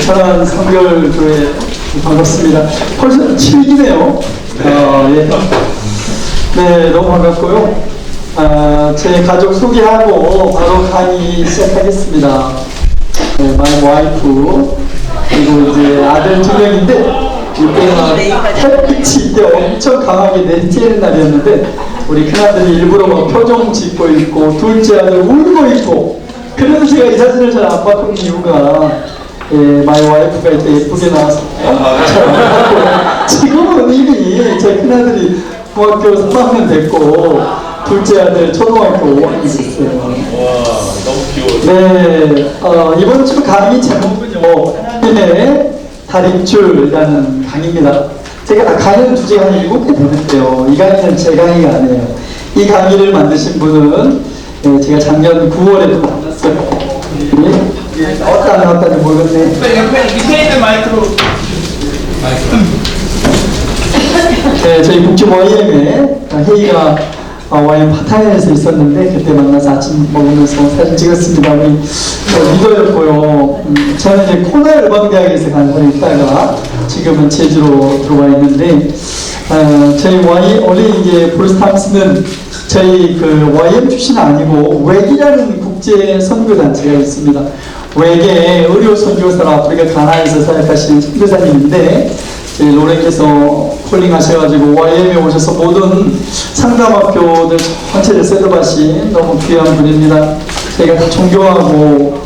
사랑하는 성결교회 반갑습니다. 벌써 7기네요. 예. 네, 너무 반갑고요. 제 가족 소개하고 바로 강의 시작하겠습니다. 네, 마이 와이프 그리고 이제 아들 2명인데 이때는 햇빛이 이때 엄청 강하게 내리쬐는 날이었는데 우리 큰아들이 일부러 막 표정 짓고 있고 둘째 아들 울고 있고 그래서 제가 이 사진을 잘 안 바꾼 이유가 마이 와이프가 이때 예쁘게 나와서 지금은 이미 제 큰아들이 중학교 3학년 됐고 둘째 아들 초등학교 5학년 됐어요. 와, 너무 귀여워. 네, 이번 주 강의 제목은요 하나님의 다림줄이라는 강의입니다. 제가 강의는 주제가 한 7개 되는데요. 이 강의는 제 강의가 아니에요. 이 강의를 만드신 분은 제가 작년 9월에도 만났어요. 어따니 모르겠네. 옆에 밑에 있는 마이크로. 네, 저희 북쪽 YM에 회의가 YM 파타야에서 있었는데 그때 만나서 아침 먹으면서 사진 찍었습니다. 우리 리더였고요. 저는 이제 코나 열방대학에서 간사를 있다가 지금은 제주로 들어와 있는데 저희 원래 이제 브루스탐스는 저희 그 YM 출신은 아니고 웩이라는 국제 선교 단체가 있습니다. 웩의 의료 선교사로 아프리카 가나에서 사역하시는 선교사님인데 로렌께서 콜링하셔가지고 YM에 오셔서 모든 상담학교들 전체를 셋업하신 너무 귀한 분입니다. 제가 다 존경하고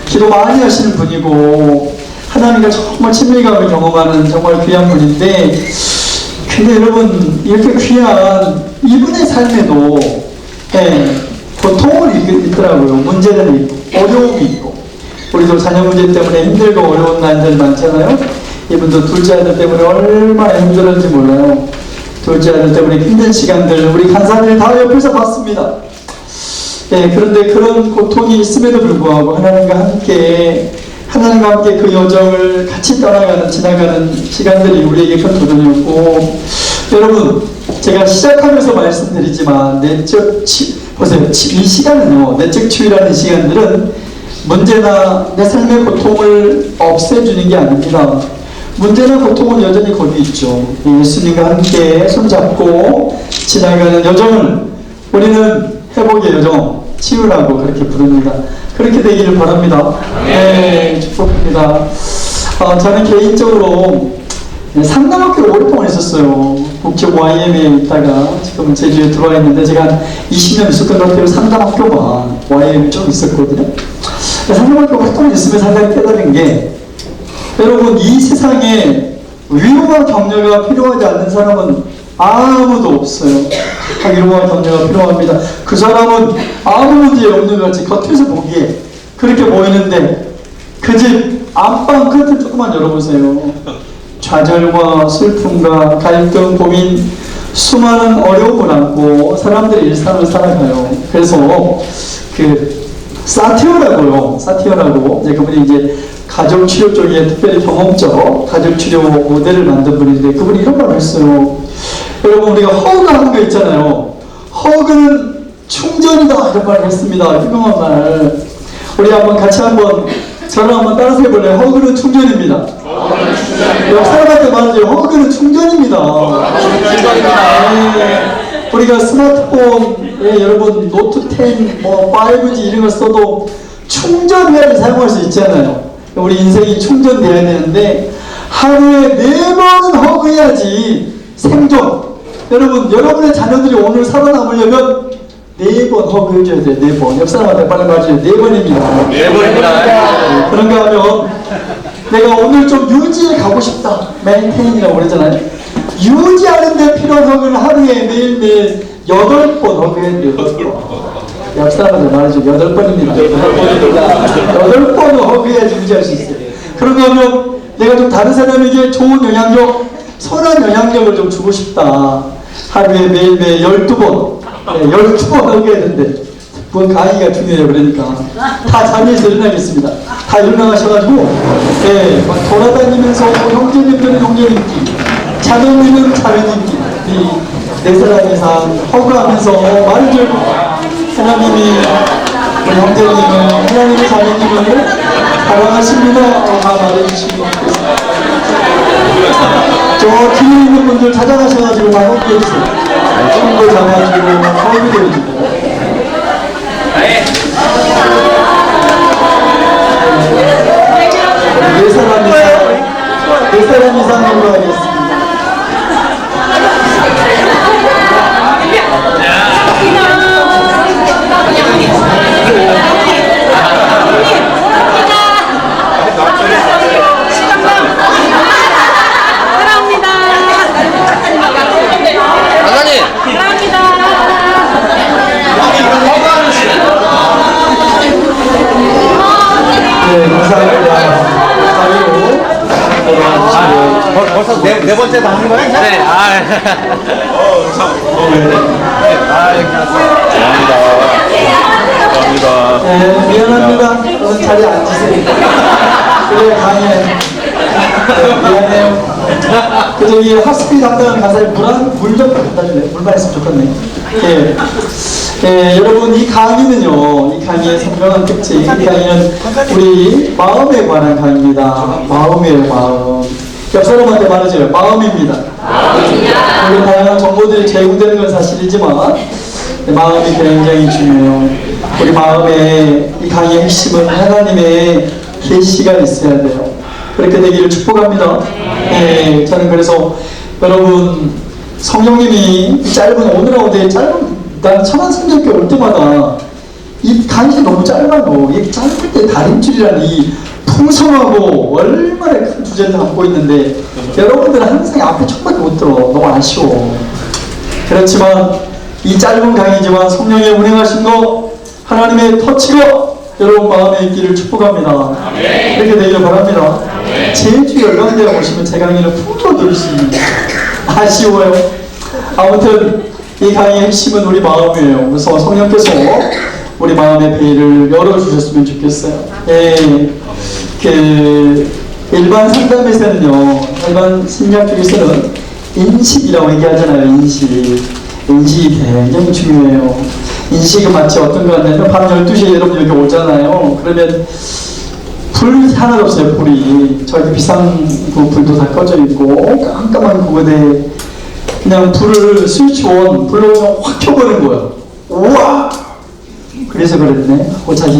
기도 많이 하시는 분이고 하나님과 정말 친밀감을 경험하는 정말 귀한 분인데 근데 여러분 이렇게 귀한 이분의 삶에도 고통을 있더라고요. 문제는 있고 어려움이 있고 우리도 자녀 문제 때문에 힘들고 어려운 날들 많잖아요. 이분도 둘째 아들 때문에 얼마나 힘들었는지 몰라요. 둘째 아들 때문에 힘든 시간들 우리 간사들 다 옆에서 봤습니다. 그런데 그런 고통이 있음에도 불구하고 하나님과 함께 그 여정을 같이 지나가는 시간들이 우리에게 큰 도전이었고 여러분 제가 시작하면서 말씀드리지만 보세요. 이 시간은요 내적 치유라는 시간들은 문제나 내 삶의 고통을 없애주는 게 아닙니다. 문제나 고통은 여전히 거기 있죠. 예수님과 함께 손잡고 지나가는 여정을 우리는 회복의 여정, 치유라고 그렇게 부릅니다. 그렇게 되기를 바랍니다. 네, 축복합니다. 저는 개인적으로 상담학교를 오랫동안 있었어요. 북쪽 YM에 있다가 지금은 제주에 들어와 있는데 제가 한 20년 있었던 것 같아요. 상담학교가 YM에 좀 있었거든요. 상담학교 활동을 있으면 상당히 깨달은 게 여러분 이 세상에 위로와 격려가 필요하지 않는 사람은 아무도 없어요. 위로와 격려가 필요합니다. 그 사람은 아무 문제 없는 것 같이 겉에서 보기에 그렇게 보이는데 그 집 안방 끝을 조금만 열어보세요. 좌절과 슬픔과 갈등, 고민, 수많은 어려움을 안고 사람들의 일상을 살아가요. 그래서 사티어라고 이제 그분이 이제 가족 치료 쪽에 특별히 경험적 가족 치료 모델을 만든 분인데 그분이 이런 말을 했어요. 여러분 우리가 허그하는 거 있잖아요. 허그는 충전이다 이런 말을 했습니다. 유명한 말. 우리 한번 같이 저를 한번 따라서 해볼래요? 허그는 충전입니다. 사람한테 말하죠. 허그는 충전입니다. 우리가 스마트폰에 여러분 노트 10, 5G 이런 걸 써도 충전해야지 사용할 수 있잖아요. 우리 인생이 충전돼야 되는데 하루에 4번은 허그해야지 생존. 여러분 여러분의 자녀들이 오늘 살아남으려면 4번 허그해줘야 돼요. 4번. 옆 사람한테 빨리 말해줘요. 4번입니다. 4번입니다. 그런가 하면 내가 오늘 좀 유지해 가고 싶다. 메인테인이라고 그러잖아요. 유지하는 데 필요한 허그는 하루에 매일매일 8번 허그해야 돼요. 8번. 옆 사람한테 말해줘. 8번입니다. 8번은 허그해야지 유지할 수 있어요. 그런가 하면 내가 좀 다른 사람에게 좋은 영향력, 선한 영향력을 좀 주고 싶다. 하루에 매일매일 12번. 12번 허그해야 되는데 그건 강의가 중요해요. 그러니까 다 자리에서 일어나겠습니다. 다 일어나가셔가지고 막 돌아다니면서 형제님들은 형제님끼리 자녀님은 자녀님끼리 내 사랑 이상 허그하면서 말을 들고 하나님이 형제님을 하나님의 자녀님을 사랑하십니다. 다 말해주시고. 저 뒤에 있는 분들 찾아가셔가지고 다 호기해주세요. 친구 잡아주고, 호기도 해주고. 네 사람 이상으로 하겠습니다. 네, 감사합니다. 벌써 네 번째 다 한 거야? 네. 감사합니다. 네, 미안합니다. 오늘 자리에 앉으세요. 그래, 강해. 네, 미안해요. 그 저기 학습비 담당하는 가사에 물 좀 갖다 줄래? 물만 있으면 좋겠네. 예. 예, 여러분 이 강의는요, 이 강의의 선명한 특징, 이 강의는 우리 마음에 관한 강의입니다. 마음이에요, 마음. 옆 사람한테 말해줘요. 마음입니다. 물론 다양한 정보들이 제공되는 건 사실이지만 마음이 굉장히 중요해요. 우리 마음에 이 강의의 핵심은 하나님의 계시가 있어야 돼요. 그렇게 되기를 축복합니다. 예, 저는 그래서 여러분 성령님이 짧은 오늘하고 짧은 난 천안성경교회 올 때마다 이 강의가 너무 짧아요. 이 짧을 때 다림줄이라는 이 풍성하고 얼마나 큰 주제를 담고 있는데 여러분들은 항상 앞에 첫밖에 못 들어. 너무 아쉬워. 그렇지만 이 짧은 강의지만 성령의 운행하신 거 하나님의 터치가 여러분 마음에 있기를 축복합니다. 그렇게 되기를 바랍니다. 제주 열방대에 오시면 제 강의를 풀로 들을 수 있는 아쉬워요. 아무튼 이 강의의 핵심은 우리 마음이에요. 그래서 성령께서 우리 마음의 베일을 열어주셨으면 좋겠어요. 예, 그 일반 상담에서는요, 일반 심리학 쪽에서는 인식이라고 얘기하잖아요. 인식이 굉장히 중요해요. 인식은 마치 어떤 거 같냐면 밤 12시에 여러분 여기 오잖아요. 그러면 불 하나도 없어요. 불이 저기 비상구 불도 다 꺼져 있고 깜깜한 구조대에 그냥 불을 스위치 온 불로 그냥 확 켜버린 거예요. 우와! 그래서 그랬네. 자기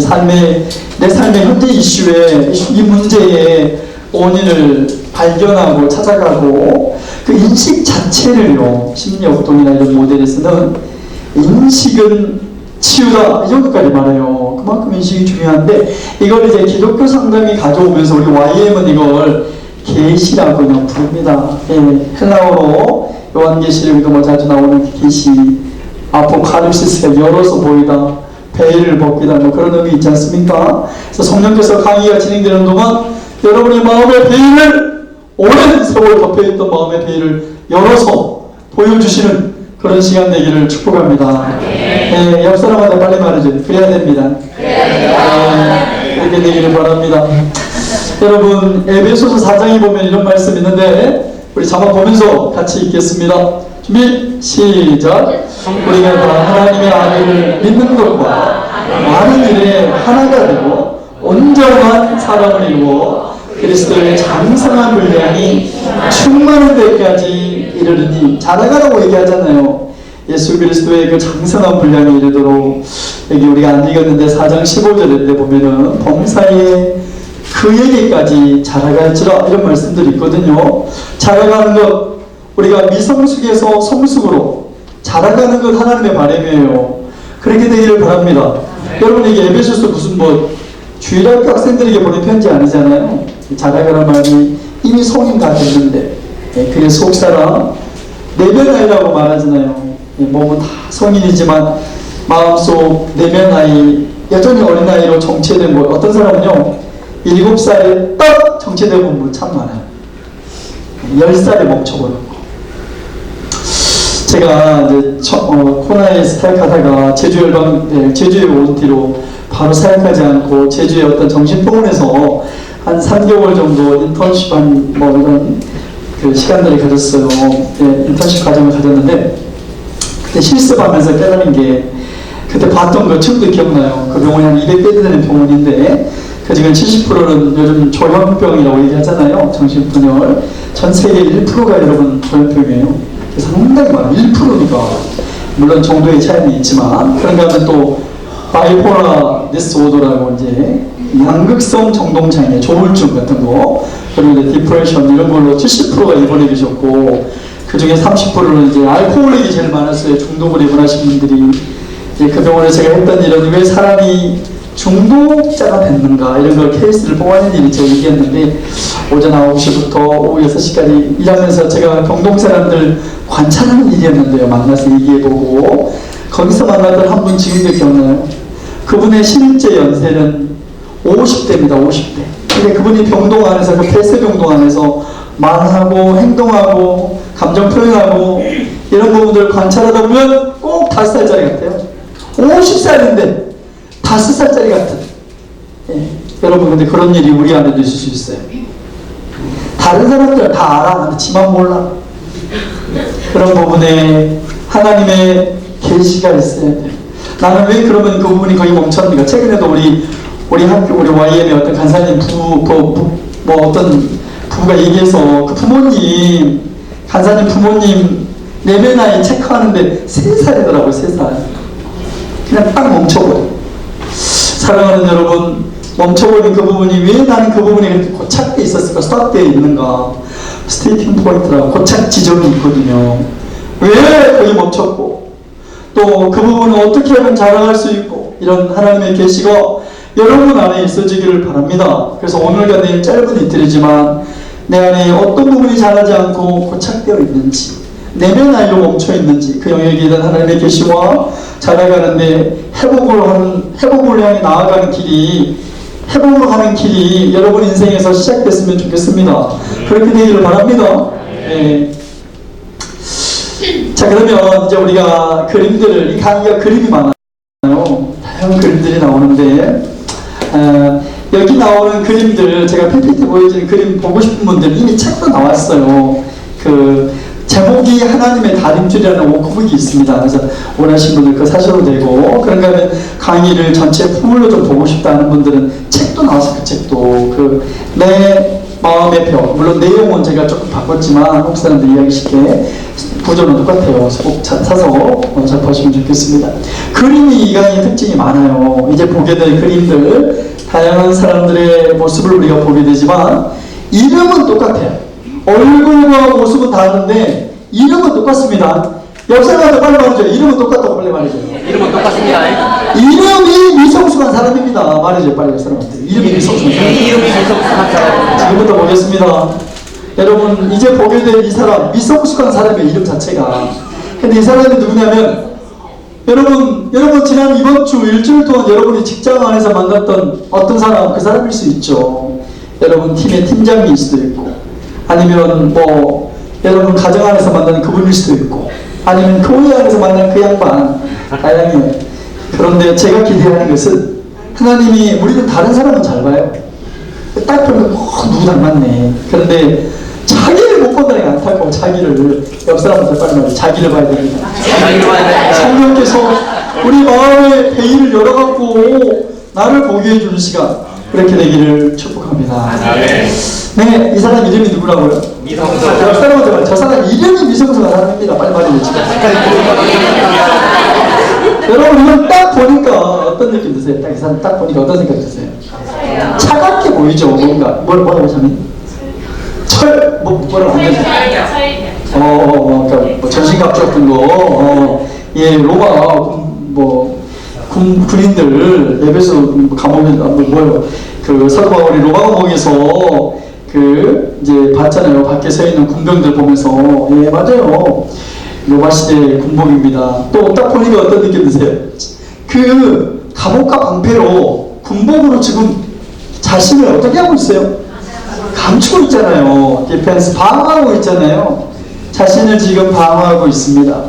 내 삶의 현재 이슈에 이 문제의 원인을 발견하고 찾아가고 그 인식 자체를요, 심리역동이나 이런 모델에서는 인식은 치유다 이 정도까지 말해요. 그만큼 인식이 중요한데 이걸 이제 기독교 상담이 가져오면서 우리 YM은 이걸 계시라고 그냥 부릅니다. 예, 헬라어로 요한계시록에도 뭐 자주 나오는 계시, 아포칼립시스가 열어서 보이다, 베일을 벗기다 뭐 그런 의미 있지 않습니까? 그래서 성령께서 강의가 진행되는 동안 여러분의 마음의 베일을 오랜 세월 덮여있던 마음의 베일을 열어서 보여주시는 그런 시간 되기를 축복합니다. 네, 옆 사람한테 빨리 말해줘요. 그래야 됩니다. 그렇게 되기를 바랍니다. 여러분 에베소서 4장에 보면 이런 말씀이 있는데 우리 자막 보면서 같이 읽겠습니다. 준비 시작. 우리가 다 하나님의 아들을 믿는 것과 많은 일에 하나가 되고 온전한 사람을 이루어 그리스도의 장성한 분량이 충만한 데까지 이르르니 자라가라고 얘기하잖아요. 예수 그리스도의 그 장성한 분량에 이르도록 여기 우리가 안 읽었는데 4장 15절에 보면은 범사에 그에게까지 자라갈지라 이런 말씀들이 있거든요. 자라가는 것 우리가 미성숙에서 성숙으로 자라가는 것 하나님의 바람이에요. 그렇게 되기를 바랍니다. 여러분 이게 에베소서 무슨 뭐 주일학교 학생들에게 보낸 편지 아니잖아요. 자라가는 말이 이미 성인 다 됐는데 그게 속사람 내면 아이라고 말하잖아요. 몸은 다 성인이지만 마음속 내면 아이 여전히 어린아이로 정체된 거 어떤 사람은요 7살에 딱 정체되고 뭐 참 많아요. 10살에 멈춰버렸고 제가 이제 코나에 사역하다가 제주에 온 뒤로 바로 사역하지 않고 제주의 어떤 정신병원에서 한 3개월 정도 인턴십한 뭐 이런 그 시간들을 가졌어요. 네, 인턴십 과정을 가졌는데 그때 실습하면서 깨달은 게 그때 봤던 거 지금도 기억나요. 그 병원이 한 200배 되는 병원인데 그중에 70%는 요즘 조현병이라고 얘기하잖아요. 정신분열. 전 세계 1%가 여러분 조현병이에요. 상당히 많아요. 1%니까. 물론 정도의 차이는 있지만, 그런가 하면 또 바이폴라 디스오더라고 이제 양극성 정동장애, 조울증 같은 거, 그리고 이제 디프레션 이런 걸로 70%가 입원해 계셨고, 그 중에 30%는 이제 알코올이 제일 많았어요. 중독을 입원하신 분들이. 이제 그 병원에 제가 했던 일은 왜 사람이 중독자가 됐는가 이런 걸 케이스를 뽑아낸 일이 제가 얘기했는데, 오전 9시부터 오후 6시까지 일하면서 제가 병동 사람들 관찰하는 일이었는데요. 만나서 얘기해보고, 거기서 만났던 한 분 지금도 기억나요? 그분의 실제 연세는 50대입니다. 50대. 근데 그분이 병동 안에서, 그 폐쇄병동 안에서 말하고 행동하고 감정 표현하고 이런 부분들을 관찰하다 보면 꼭 5살짜리 같아요. 50살인데 5살짜리 같은. 예. 여러분, 근데 그런 일이 우리 안에도 있을 수 있어요. 다른 사람들은 다 알아. 근데 지만 몰라. 그런 부분에 하나님의 계시가 있어야 돼요. 나는 왜 그러면 그 부분이 거의 멈췄는가? 최근에도 우리 학교, 우리 YM의 어떤 간사님 어떤 부부가 얘기해서 그 부모님, 간사님 부모님 내면 나이 체크하는데 3살이더라고요. 3살. 그냥 딱 멈춰버려. 사랑하는 여러분, 멈춰버린 그 부분이 왜 나는 그 부분이 그렇게 고착되어 있었을까? 스탑되어 있는가? 스테이팅 포인트라고 고착 지점이 있거든요. 왜 거기 멈췄고, 또 그 부분을 어떻게 하면 자라갈 수 있고, 이런 하나님의 계시가 여러분 안에 있어지기를 바랍니다. 그래서 오늘과 내일 짧은 이틀이지만 내 안에 어떤 부분이 자라지 않고 고착되어 있는지, 내면 아이로 멈춰 있는지, 그 영역에 대한 하나님의 계시와 자라가는데 회복을 향해 나아가는 길이, 회복으로 가는 길이 여러분 인생에서 시작됐으면 좋겠습니다. 그렇게 되기를 바랍니다. 네. 자, 그러면 이제 우리가 그림들을, 이 강의가 그림이 많아요. 다양한 그림들이 나오는데, 여기 나오는 그림들, 제가 PPT 보여주는 그림 보고 싶은 분들 이미 책도 나왔어요. 그 제목이 하나님의 다림줄이라는 워크북이 있습니다. 그래서 원하시는 분들 그거 사셔도 되고, 그런가 하면 강의를 전체 풀로 좀 보고 싶다는 분들은 책도 나왔어요. 그 책도 내 마음의 벽, 물론 내용은 제가 조금 바꿨지만 혹 사람들 이해하기 쉽게 구조는 똑같아요. 그래서 꼭 사서 접하시면 좋겠습니다. 그림이 이 강의의 특징이 많아요. 이제 보게 될 그림들, 다양한 사람들의 모습을 우리가 보게 되지만 이름은 똑같아요. 얼굴과 모습은 다른데 이름은 똑같습니다. 옆 사람한테 빨리 말해줘요. 이름은 똑같다고 빨리 말해줘요. 이름은 똑같습니다. 이름이 미성숙한 사람입니다. 말해줘요. 빨리 옆 사람한테. 이름이 미성숙한 사람. 이름이 미성숙한 사람. 지금부터 보겠습니다. 여러분, 이제 보게 될 이 사람, 미성숙한 사람의 이름 자체가. 근데 이 사람이 누구냐면, 여러분 지난 이번 주 일주일 동안 여러분이 직장 안에서 만났던 어떤 사람, 그 사람일 수 있죠. 여러분 팀의 팀장일 수도 있고, 아니면 여러분 가정 안에서 만나는 그분일 수도 있고, 아니면 교회 안에서 만나는 그 양반, 다양해요. 그런데 제가 기대하는 것은, 하나님이, 우리는 다른 사람은 잘 봐요. 딱 보면 누구 닮았네. 그런데 자기를 못 본다는 게 안타까워. 자기를, 옆 사람한테 빨리 말해, 자기를 봐야 됩니다. 자기를 봐야 됩니다. 성령께서 우리 마음의 베일을 열어갖고 나를 보게 해주는 시간, 그렇게 되기를 축복합니다. 네, 이 사람 이름이 누구라고요? 미성숙. 옆 사람한테 말해, 저 사람 이름이 미성숙한 사람입니다. 빨리 말해주세요. 여러분, 이건 딱 보니까 어떤 느낌 드세요? 딱 이 사람 딱 보니까 어떤 생각 드세요? 차갑게 보이죠, 뭔가. 뭐라고 하자면? 뭐라고 하면? 그러니까 전신갑주 같은 거, 예, 로마, 군인들, 에베소 감옥에, 그 사도 바울이 로마 감옥에서 이제 봤잖아요. 밖에 서 있는 군병들 보면서. 예, 맞아요. 로마 시대의 군복입니다. 또 딱 보니까 어떤 느낌 드세요? 그 감옥과 방패로 군복으로 지금 자신을 어떻게 하고 있어요? 감추고 있잖아요. 디펜스 방어하고 있잖아요. 자신을 지금 방어하고 있습니다.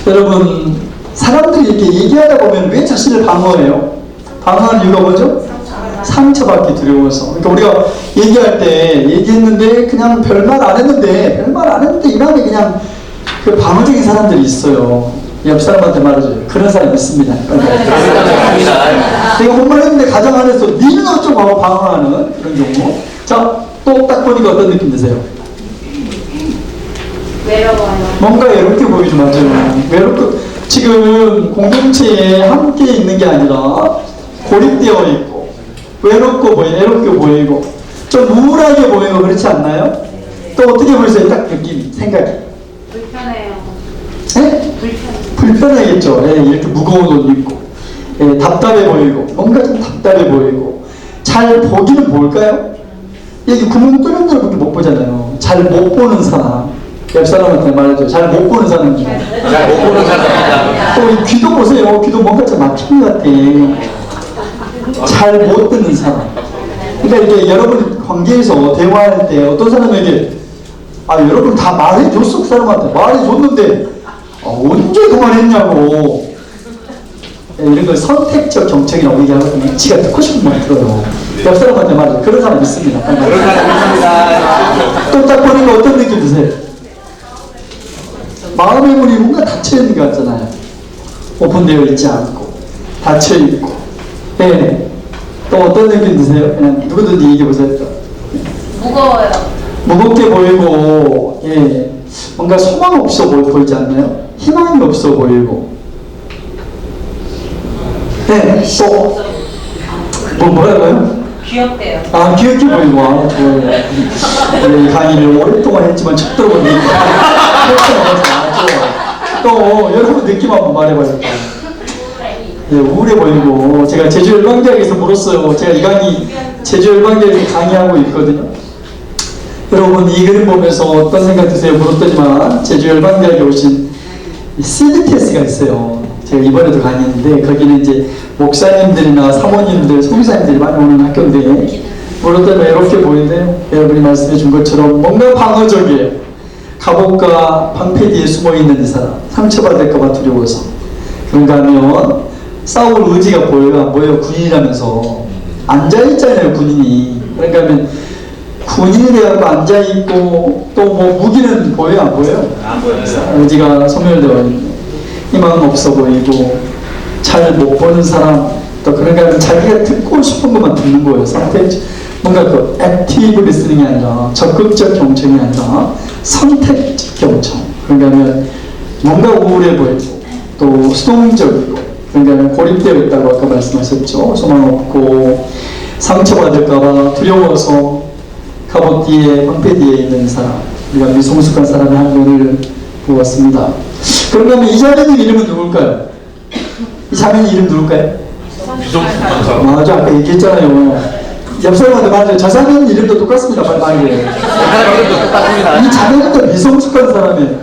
여러분, 사람들이 이렇게 얘기하다 보면 왜 자신을 방어해요? 방어하는 이유가 뭐죠? 상처받기 두려워서. 그러니까 우리가 얘기할 때 얘기했는데 그냥 별말 안 했는데 이 마음에 그냥 그 방어적인 사람들이 있어요. 옆 사람한테 말해줘요. 그런 사람 있습니다. 내가 못 말했는데 가정 안에서 니는 어쩌고 하고 방황하는 그런 경우. 자, 또 딱 보니까 어떤 느낌 드세요? 외로워요. 뭔가 외롭게 보이죠, 맞아요. 외롭게, 지금 공동체에 함께 있는 게 아니라 고립되어 있고, 외롭게 보이고, 좀 우울하게 보이고, 그렇지 않나요? 또 어떻게 보이세요? 딱 느낌, 생각이. 불편해요. 네? 불편해요. 불편하겠죠. 예, 이렇게 무거운 옷 입고. 예, 답답해 보이고, 뭔가 좀 답답해 보이고. 잘 보기는 뭘까요? 여기 구멍 뚫린 데밖에 못 보잖아요. 잘 못 보는 사람. 옆 사람한테 말해줘. 잘 못 보는 사람입니다. 잘 못 보는 사람입니다. 또 이 귀도 보세요. 귀도 뭔가 좀 막힌 것 같아. 잘 못 듣는 사람. 그러니까 이게 여러분 관계에서 대화할 때 어떤 사람에게 여러분 다 말해줬어. 그 사람한테 말해줬는데 언제 그 말했냐고. 이런 걸 선택적 경청이라고 얘기하거든요. 지가 듣고 싶은 말 들어요. 옆 사람한테 말해줘. 그런 사람 있습니다. 그런 사람 있습니다. 또 딱 보니까 어떤 느낌 드세요? 마음의 문이 뭔가 닫혀있는 것 같잖아요. 오픈되어 있지 않고 닫혀있고. 예. 또 어떤 느낌 드세요? 그냥 누구든지 얘기해보세요. 무거워요. 무겁게 보이고, 예. 뭔가 소망 없어 보이지 않나요? 희망이 없어 보이고. 네. 또 뭐라고요? 귀엽대요. 귀엽게 보이고. 좋아요. 예, 강의를 오랫동안 했지만 첫 들어본 느낌. 또 여러분 느낌 한번 말해봐요. 예, 우울해 보이고. 제가 제주 열방대학에서 물었어요. 제가 이 강의 제주 열방대학에서 강의하고 있거든요. 여러분 이 그림 보면서 어떤 생각 드세요? 물었더니만 제주 열방대학에 오신 CDTS가 있어요. 제가 이번에도 강의했는데 거기는 이제 목사님들이나 사모님들, 소비사님들이 많이 오는 학교인데 물었더니 이렇게 보이는데요. 여러분이 말씀해 준 것처럼 뭔가 방어적이에요. 갑옷과 방패 뒤에 숨어있는 이 사람, 상처받을까봐 두려워서. 그런가 하면 싸울 의지가 보여요? 안 보여요? 군인이라면서 앉아있잖아요, 군인이. 그런가 하면 군인이 되어서 앉아있고 또 뭐 무기는 보여요? 안 보여요? 안 보여요. 의지가 소멸되어 있는, 희망 없어 보이고 잘 못 보는 사람. 또 그런가 하면 자기가 듣고 싶은 것만 듣는 거예요. 뭔가 그 액티브 리스닝이 아니라 적극적 경청이 아니라 선택적 경청. 그런가 하면 뭔가 우울해 보이고 또 수동적이고, 그런가 하면 고립되어 있다고 아까 말씀하셨죠. 소망 없고 상처받을까봐 두려워서 갑옷 뒤에 방패 뒤에 있는 사람. 우리가 미성숙한 사람의 한 면을 보았습니다. 그런가 하면 이 자매님 이름은 누굴까요? 이 자매님 이름 누굴까요? 비성숙한 사람. 맞아, 아까 얘기했잖아요. 옆 사람한테 말해요. 저 자매님 이름도 똑같습니다. 빨리 말해요. 사람 이름도 똑같습니다. 이 자매부터 미성숙한 사람이에요.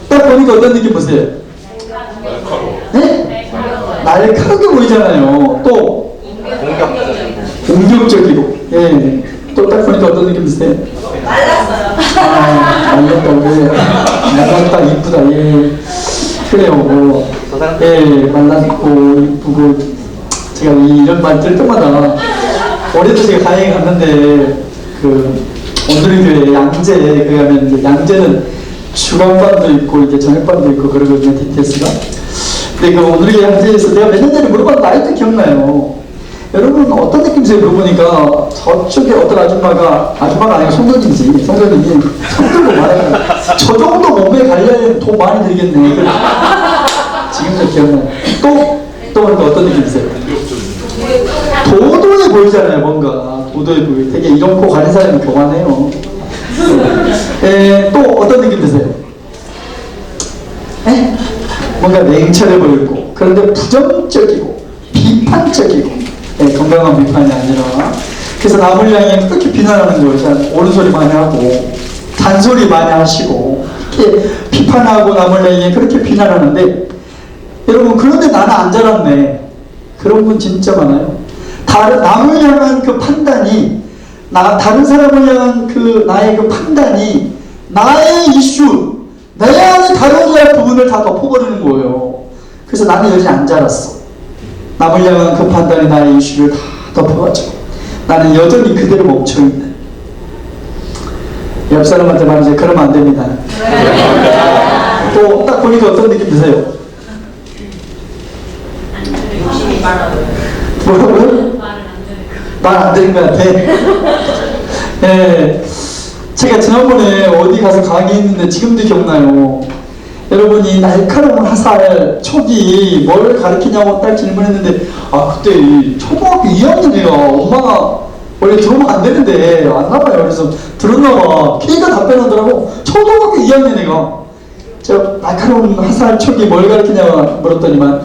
딱 보니까 어떤 느낌 보세요? 날카로워. 네? 날카롭게 보이잖아요. 또 공격적이고. 예. 또 딱 보니까 어떤 느낌 드세요? 말랐어요. 말랐다고 그래요. 말랐다, 이쁘다. 예. 그래요. 뭐. 예, 말랐고, 이쁘고. 제가 이런 말 들 때마다, 올해도 제가 강의 갔는데, 오늘의 교회 양재, 그 가면 이제 양재는 주간반도 있고, 이제 저녁반도 있고, 그러거든요, DTS가. 근데 오늘의 교회 양재에서 내가 몇 년 전에 물어봤는데, 아직도 기억나요. 여러분 어떤 느낌이세요? 물어보니까 저쪽에 어떤 아줌마가 아니고 송도님이 손 들고 말해요. 저 정도 몸에 관리하려면 돈 많이 들겠네. 지금도 기억나요. 또 어떤 느낌이세요? 도도해 보이잖아요. 뭔가 도도해 보이. 되게 이런 코 가린 사람이 교만해요. 또 어떤 느낌 드세요? 뭔가 냉철해 보이고, 그런데 부정적이고 비판적이고. 건강한 비판이 아니라. 그래서 남을 향해 그렇게 비난하는 거예요. 옳은 소리 많이 하고 잔소리 많이 하시고 이렇게 비판하고 남을 향해 그렇게 비난하는데, 여러분 그런데 나는 안 자랐네. 그런 분 진짜 많아요. 남을 향한 그 판단이, 다른 사람을 향한 나의 그 판단이 나의 이슈, 내 안에 다뤄져야 할 부분을 다 덮어버리는 거예요. 그래서 나는 여전히 안 자랐어. 남을 향한 그 판단이 나의 이슈를 다 덮어가지고 나는 여전히 그대로 멈춰있는. 옆 사람한테 말하세요. 그러면 안 됩니다. 또 딱 보니까 어떤 느낌 드세요? 뭐라고요? 말 안 되는 것 같아. 예, 제가 지난번에 어디 가서 강의했는데 지금도 기억나요. 여러분이 날카로운 화살 촉이 뭘 가르치냐고 딱 질문했는데, 아 그때 이 초등학교 2학년이가 엄마가 원래 들어오면 안 되는데 안 나가요. 그래서 들었나봐. 걔가 답변하더라고. 초등학교 2학년 애가 저 날카로운 화살 촉이 뭘 가르치냐고 물었더니만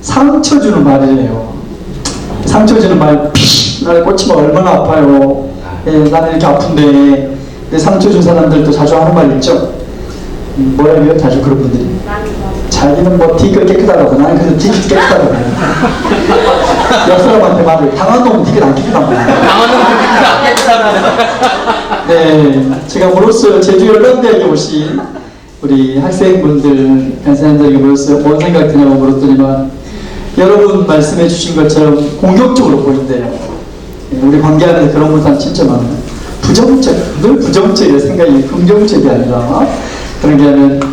상처 주는 말이에요. 상처 주는 말, 나를 꽂히면 얼마나 아파요. 예, 나는 이렇게 아픈데. 근데 상처 준 사람들도 자주 하는 말 있죠. 뭐라 해요? 자주 그런 분들이. 자기는 뭐 뒤끝 깨끗하다고. 나는 그래서 뒤끝 깨끗하다고. 옆 사람한테 말을 당한 놈은 뒤끝 안 깨끗하고. 당하는 분들이 안 깨끗하다는. 네, 제가 모로스 제주 연남대학에 오신 우리 학생분들, 간사님들에게 모였어요. 뭔 생각 드냐고 물었더니만 여러분 말씀해 주신 것처럼 공격적으로 보인대요. 우리 관계하면서 그런 것도 진짜 많아요. 부정적, 늘 부정적인 생각이 긍정적이 아니라 그런 게 아니라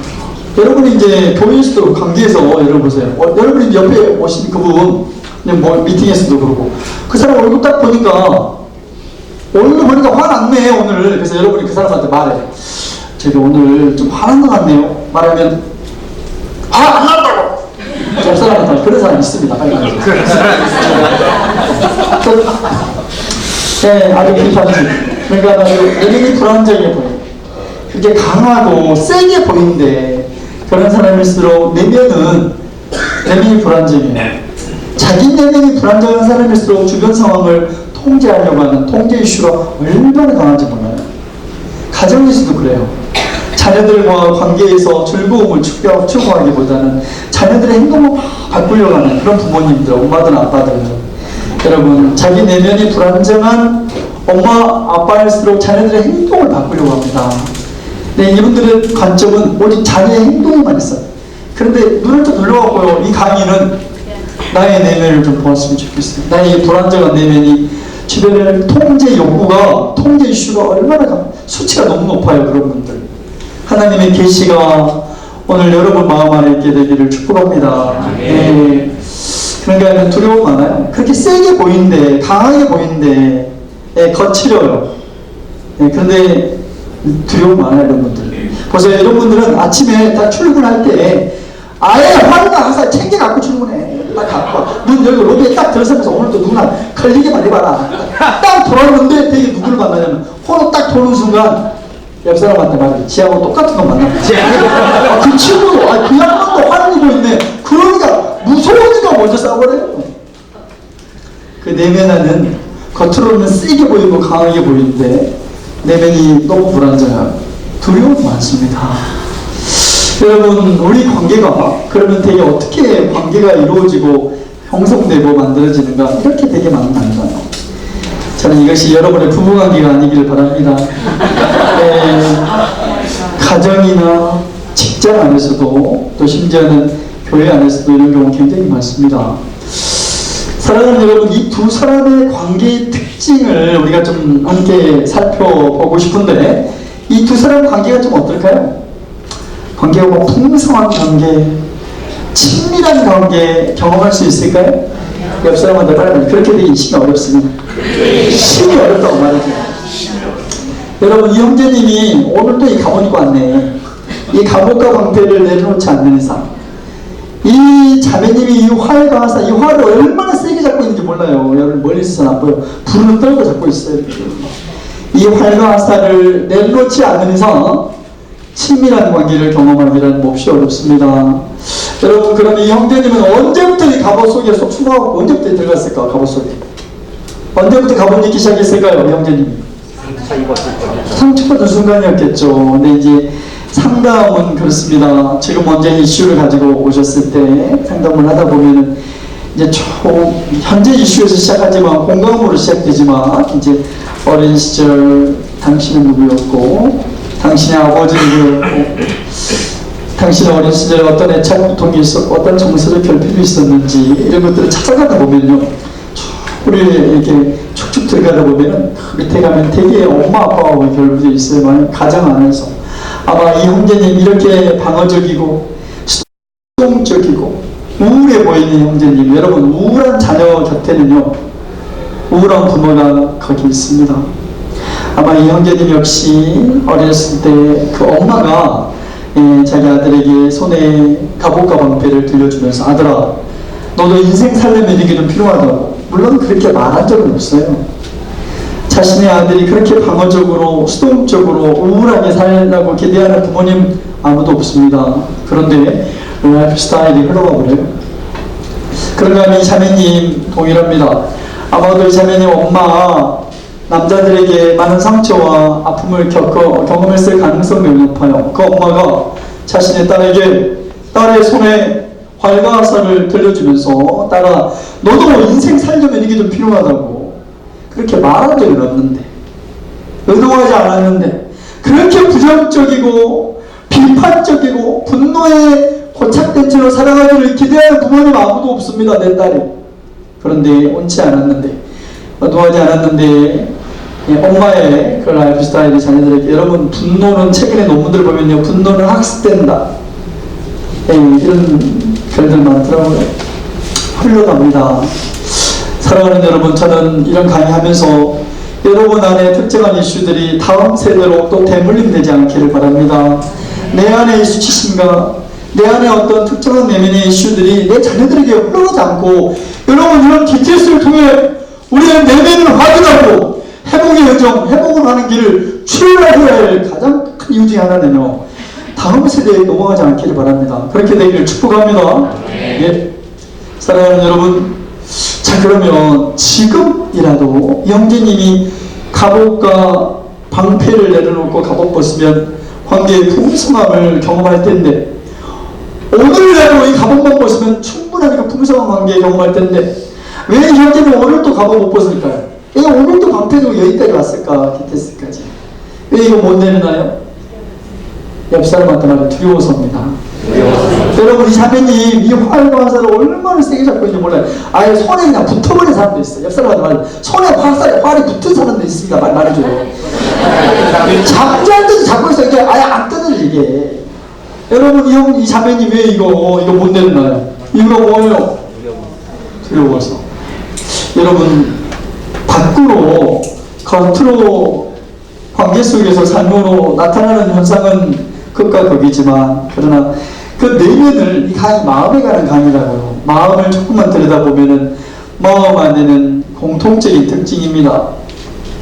여러분이 이제 교회에서도 관계에서 여러분 보세요. 여러분이 옆에 오신 그분 그냥 뭐 미팅에서도 그러고 그 사람 얼굴 딱 보니까 얼굴 보니까 화났네 오늘. 그래서 여러분이 그 사람한테 말해. 제가 오늘 좀 화난 것 같네요. 말하면 화 안 났다고. 옆 사람한테 그런 사람 있습니다. 그런 사람 있습니다. 네, 아주 비판적. 그러니까 아주 내면이 불안정해 보여. 그게 강하고 세게 보이는데 그런 사람일수록 내면이 불안정해요. 자기 내면이 불안정한 사람일수록 주변 상황을 통제하려고 하는 통제 이슈가 얼마나 강한지 몰라요. 가정에서도 그래요. 자녀들과 관계에서 즐거움을 추구하기보다는 자녀들의 행동을 바꾸려고 하는 그런 부모님들, 엄마들, 아빠들. 여러분, 자기 내면이 불안정한 엄마, 아빠일수록 자녀들의 행동을 바꾸려고 합니다. 네, 이분들의 관점은 오직 자기의 행동에만 있어요. 그런데 눈을 좀 눌러갖고요, 이 강의는 나의 내면을 좀 보았으면 좋겠어요. 나의 불안정한 내면이 주변의 통제 욕구가, 통제 이슈가 얼마나 수치가 너무 높아요, 그런 분들. 하나님의 계시가 오늘 여러분 마음 안에 있게 되기를 축복합니다. 네. 그러니까 두려움 많아요. 그렇게 세게 보이는데, 강하게 보이는데, 예, 거칠어요. 예, 그런데 두려움 많아요, 이런 분들. 보세요, 이런 분들은 아침에 다 출근할 때 아예 화나 항상 챙겨갖고 출근해. 딱 갖고 와. 문 열고 로비에 딱 들어서면서 오늘도 누구나 걸리게만 해봐라. 딱 돌아오는데 되게 누구를 만나냐면 코로 딱 도는 순간 옆 사람한테 말해. 지하고 똑같은 거 만나. 아, 그 친구도, 그 양반도 화를 내고 있네. 그러니까 무서우니까 먼저 싸워버려요. 그 내면에는 겉으로는 세게 보이고 강하게 보이는데 내면이 너무 불안정한 두려움 많습니다. 여러분, 우리 관계가 그러면 되게 어떻게 관계가 이루어지고 형성되고 만들어지는가 이렇게 되게 많은 거 아닌가요? 저는 이것이 여러분의 부부관계가 아니기를 바랍니다. 가정이나 직장 안에서도 또 심지어는 교회 안에서도 이런 경우 굉장히 많습니다. 사랑하는 여러분, 이 두 사람의 관계의 특징을 우리가 좀 함께 살펴보고 싶은데 이 두 사람 관계가 좀 어떨까요? 관계가 뭐 풍성한 관계, 친밀한 관계 경험할 수 있을까요? 옆 사람한테 말하면 그렇게 되기 심히 어렵습니다. 심히 어렵다고 말하죠. 여러분, 이 형제님이 오늘도 이 갑옷 입고 왔네. 이 갑옷과 방패를 내려놓지 않는 이상 이 자매님이 이 활과 화살, 이 활을 얼마나 세게 잡고 있는지 몰라요. 여러분 멀리서는 안 보여. 불을 떨고 잡고 있어요. 이렇게. 이 활과 화살을 내려놓지 않는 이상 친밀한 관계를 경험하기는 몹시 어렵습니다. 여러분, 그럼 이 형제님은 언제부터 이 갑옷 속에 쏙 숨어갖고 언제부터 들어갔을까? 갑옷 속에 언제부터 갑옷 입기 시작했을까요? 이 형제님이 상처받은 순간이었겠죠. 근데 이제 상담은 그렇습니다. 지금 먼저 이슈를 가지고 오셨을 때 상담을 하다 보면은 이제 현재 이슈에서 시작하지만 공감으로 시작되지만 이제 어린 시절 당신은 누구였고 당신의 아버지는 누구였고 당신의 어린 시절 어떤 애착 고통이 있었고 어떤 정서적 결핍이 있었는지 이런 것들을 찾아가다 보면요, 우리 이렇게 축축 들어가다 보면은 밑에 가면 되게 엄마 아빠하고 결부되어 있어요. 가장 안에서 아마 이 형제님 이렇게 방어적이고 수동적이고 우울해 보이는 형제님, 여러분 우울한 자녀 곁에는요 우울한 부모가 거기 있습니다. 아마 이 형제님 역시 어렸을 때 그 엄마가 자기 아들에게 손에 갑옷과 방패를 들려주면서 아들아 너도 인생 살려면 이게 좀 필요하다고, 물론 그렇게 말한 적은 없어요. 자신의 아들이 그렇게 방어적으로 수동적으로 우울하게 살라고 기대하는 부모님 아무도 없습니다. 그런데 라이프 스타일이 흘러가 버려요. 그런가 하면 이 자매님 동일합니다. 아마도 이 자매님 엄마 남자들에게 많은 상처와 아픔을 경험했을 가능성이 높아요. 그 엄마가 자신의 딸에게 딸의 손에 활과 화살을 들려주면서 딸아 너도 인생 살려면 이게 좀 필요하다고 그렇게 말한 적은 없는데, 의도하지 않았는데 그렇게 부정적이고 비판적이고 분노에 고착된 채로 살아가기를 기대하는 부모님 아무도 없습니다. 내 딸이. 그런데 옳지 않았는데, 의도하지 않았는데 엄마의 그 라이프 스타일이 자녀들에게, 여러분 분노는 최근에 논문들 보면요 분노는 학습된다 이런 글들 많더라고요. 흘러갑니다. 사랑하는 여러분, 저는 이런 강의하면서 여러분 안에 특정한 이슈들이 다음 세대로 또 대물림되지 않기를 바랍니다. 내 안에 수치심과 내 안에 어떤 특정한 내면의 이슈들이 내 자녀들에게 흘러가지 않고, 여러분 이런 DTS를 통해 우리의 내면을 확인하고 회복의 여정, 회복을 하는 길을 출발해야 할 가장 큰 이유 중에 하나는요 다음 세대에 넘어가지 않기를 바랍니다. 그렇게 되기를 축복합니다. 예. 사랑하는 여러분, 자 그러면 지금이라도 형제님이 갑옷과 방패를 내려놓고 갑옷 벗으면 관계의 풍성함을 경험할 텐데, 오늘이라도 이 갑옷만 벗으면 충분하게 풍성한 관계에 경험할 텐데 왜 형제는 오늘 또 갑옷 못 벗을까요? 왜 오늘 또 방패 들고 여기까지 왔을까? DTS까지 왜 이거 못 내려놔요? 옆 사람한테 말해 두려워서입니다. 여러분 이 자매님 이 활과 화살을 얼마나 세게 잡고 있는지 몰라요. 아예 손에 그냥 붙어버린 사람도 있어요. 옆 사람한테 말해 손에 활이 붙은 사람도 있습니다. 말해줘요. 잠자는데도 잡고 있어요. 이게 아예 안 뜨는 이게. 여러분 이 자매님 왜 이거 못 내려놔요? 이유가 뭐예요? 두려워서. 여러분 밖으로 겉으로 관계 속에서 삶으로 나타나는 현상은 극과 극이지만, 그러나 그 내면을, 이 강의 마음에 가는 강의라고요. 마음을 조금만 들여다보면은 마음 안에는 공통적인 특징입니다.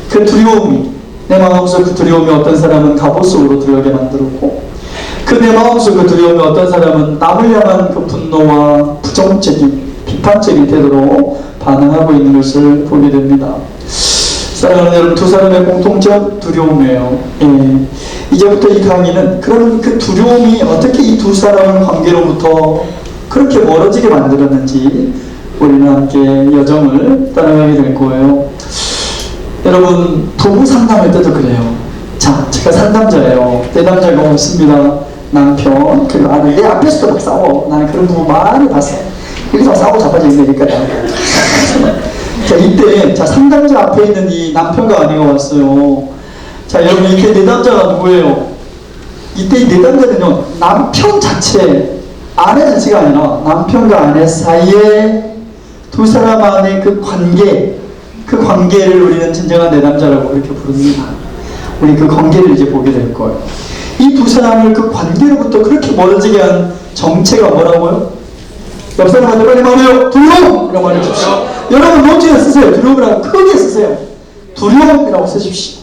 그 두려움이, 내 마음속 그 두려움이 어떤 사람은 갑옷 속으로 들어가게 만들었고, 그 내 마음속 그 두려움이 어떤 사람은 남을 향한 그 분노와 부정적인 비판적인 태도로 반응하고 있는 것을 보게 됩니다. 사랑하는 여러분, 두 사람의 공통점 두려움이에요. 예. 이제부터 이 강의는 그런 그 두려움이 어떻게 이 두 사람의 관계로부터 그렇게 멀어지게 만들었는지 우리는 함께 여정을 따라가게 될 거예요. 여러분 부부 상담할 때도 그래요. 자, 제가 상담자예요. 내 남자가 없습니다. 남편 그리고 아내, 내 앞에서도 막 싸워. 나는 그런 부부 많이 봤어. 여기서 싸우고 자빠져 있는 얘기까지 하고. 자, 이때 상담자 앞에 있는 이 남편과 아내가 왔어요. 자, 여러분 이때 내담자가 누구예요? 이때 이 내담자는요 남편 자체, 아내 자체가 아니라 남편과 아내 사이에 두 사람 안의 그 관계, 그 관계를 우리는 진정한 내담자라고 이렇게 부릅니다. 우리 그 관계를 이제 보게 될 거예요. 이 두 사람을 그 관계로부터 그렇게 멀어지게 한 정체가 뭐라고요? 옆 사람한테 빨리 말해요. 두려움이라고 말해주십시오. 여러분 노트에 쓰세요. 두려움이라고 크게 쓰세요. 두려움이라고 쓰십시오.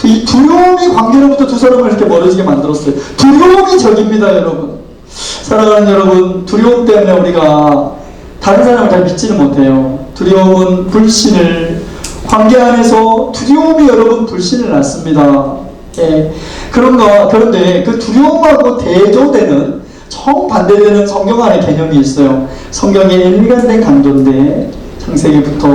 이 두려움이 관계로부터 두 사람을 이렇게 멀어지게 만들었어요. 두려움이 적입니다, 여러분. 사랑하는 여러분, 두려움 때문에 우리가 다른 사람을 잘 믿지는 못해요. 두려움은 불신을, 관계 안에서 두려움이 여러분 불신을 낳습니다. 예. 그런데 그 두려움하고 대조되는 정반대되는 성경 안에 개념이 있어요. 성경에 일관된 강조인데 창세기부터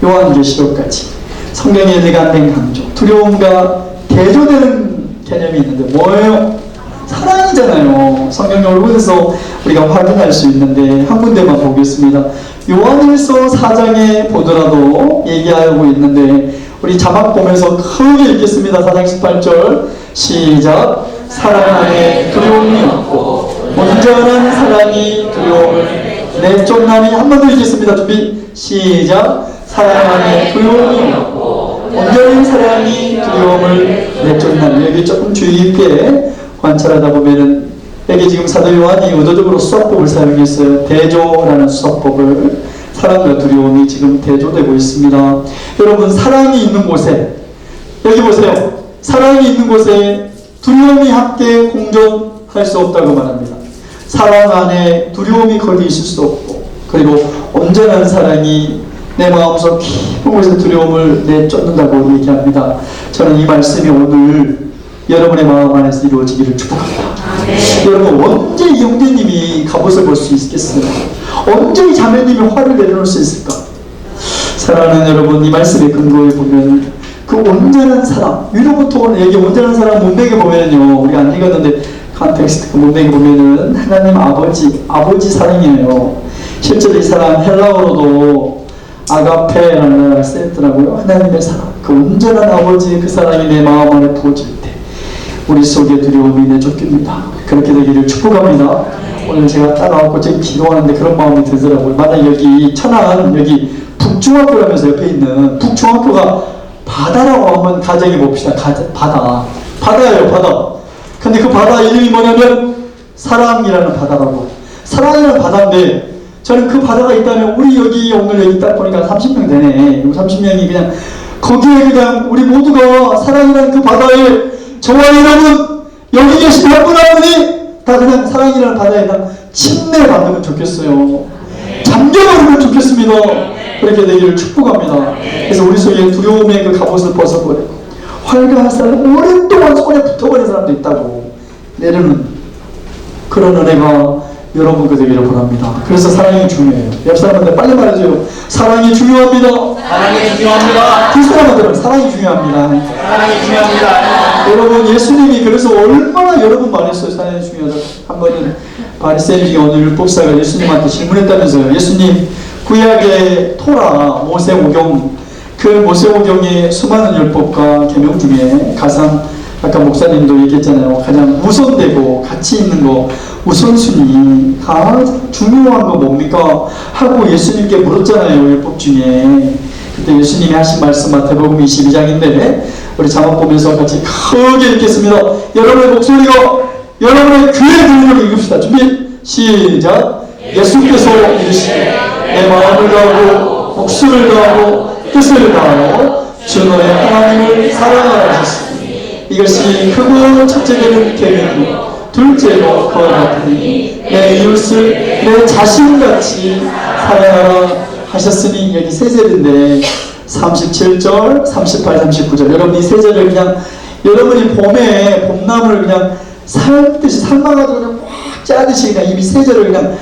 요한계시록까지 성경에 일관된 강조, 두려움과 대조되는 개념이 있는데 뭐예요? 사랑이잖아요. 성경 얼굴에서 우리가 확인할 수 있는데 한 군데만 보겠습니다. 요한일서 4장에 보더라도 얘기하고 있는데 우리 자막 보면서 크게 읽겠습니다. 4장 18절 시작. 사랑 안에 두려움이 없고 온전한 사랑이 두려움을 내쫓나니. 한 번 더 읽겠습니다. 준비 시작. 사랑 안에 두려움이 없고 온전한 사랑이 두려움을 내쫓나니. 여기 조금 주의 깊게 관찰하다 보면은 여기 지금 사도 요한이 의도적으로 수학법을 사용했어요. 대조라는 수학법을. 사랑과 두려움이 지금 대조되고 있습니다. 여러분, 사랑이 있는 곳에, 여기 보세요. 사랑이 있는 곳에 두려움이 함께 공존할 수 없다고 말합니다. 사랑 안에 두려움이 거기 있을 수 없고, 그리고 온전한 사랑이 내 마음속 깊은 곳에 두려움을 내쫓는다고 얘기합니다. 저는 이 말씀이 오늘 여러분의 마음 안에서 이루어지기를 축복합니다. 여러분, 언제 이 형제님이 갑옷을 볼 수 있겠어요? 언제 이 자매님이 화를 내려놓을 수 있을까? 사랑하는 여러분, 이 말씀의 근거에 보면 그 온전한 사랑, 위로부터 여기 온전한 사랑 문맥에 보면요, 우리가 안 읽었는데 컨텍스트 그 문맥에 보면은 하나님 아버지 사랑이에요. 실제로 이 사랑 헬라어로도 아가페라는 말을 쓰였더라고요. 하나님의 사랑, 그 온전한 아버지의 그 사랑이 내 마음 안에 부어질 때 우리 속에 두려움이 내쫓깁니다. 그렇게 되기를 축복합니다. 오늘 제가 따라왔고 지금 기도하는데 그런 마음이 들더라고요. 만약 여기 천안, 여기 북중학교라면서 옆에 있는 북중학교가 바다라고 한번 가정해 봅시다. 바다예요, 바다. 근데 그 바다 이름이 뭐냐면 사랑이라는 바다라고. 사랑이라는 바다인데 저는 그 바다가 있다면 우리 여기 오늘 여기 딱 보니까 30명 되네. 30명이 그냥 거기에 그냥 우리 모두가 사랑이라는 그 바다에 저와 여러분 여기 계신 한 분 한 분이 다 그냥 사랑이라는 바다에 다 침례받으면 좋겠어요. 잠겨버리면 좋겠습니다. 그렇게 되기를 축복합니다. 그래서 우리 속에 두려움의 그 갑옷을 벗어버리고 활가한 사람, 오랫동안 손에 붙어버린 사람도 있다고 내려놓는 그런 은혜가 여러분 그 되기를 바랍니다. 그래서 사랑이 중요해요. 옆 사람한테 빨리 말해줘요. 사랑이 중요합니다. 사랑이 중요합니다. 그 사람한테는 사랑이 중요합니다. 사랑이 중요합니다. 여러분, 예수님이 그래서 얼마나 여러 번 말했어요. 사랑이 중요하다고. 한 번은 바리새인 중에 어느 율법사가 예수님한테 질문했다면서요. 예수님, 구약의 토라, 모세오경, 그 모세오경의 수많은 율법과 계명 중에 가장 아까 목사님도 얘기했잖아요. 가장 우선되고 가치 있는 거, 우선순위, 가장 중요한 거 뭡니까? 하고 예수님께 물었잖아요. 율법 중에. 그때 예수님이 하신 말씀 마태복음 22장인데 우리 자막 보면서 같이 크게 읽겠습니다. 여러분의 목소리가 여러분의 귀에 들리도록 읽읍시다. 준비 시작. 예수께서 이르시되 내 마음을 다하고 목숨을 다하고 뜻을 다하여 주 너의 하나님을 사랑하라 하셨습니다. 이것이 크고 첫째 되는 계명이요 둘째로 그와 같으니 내 이웃을 내 자신같이 사랑하라 하셨으니. 여기 세 절인데 37절, 38, 39절. 여러분 이 세 절을 그냥 여러분이 봄에 봄나무를 그냥 삶듯이 삶아가지고 그냥 꽉 짜듯이 그냥 이 세 절을 그냥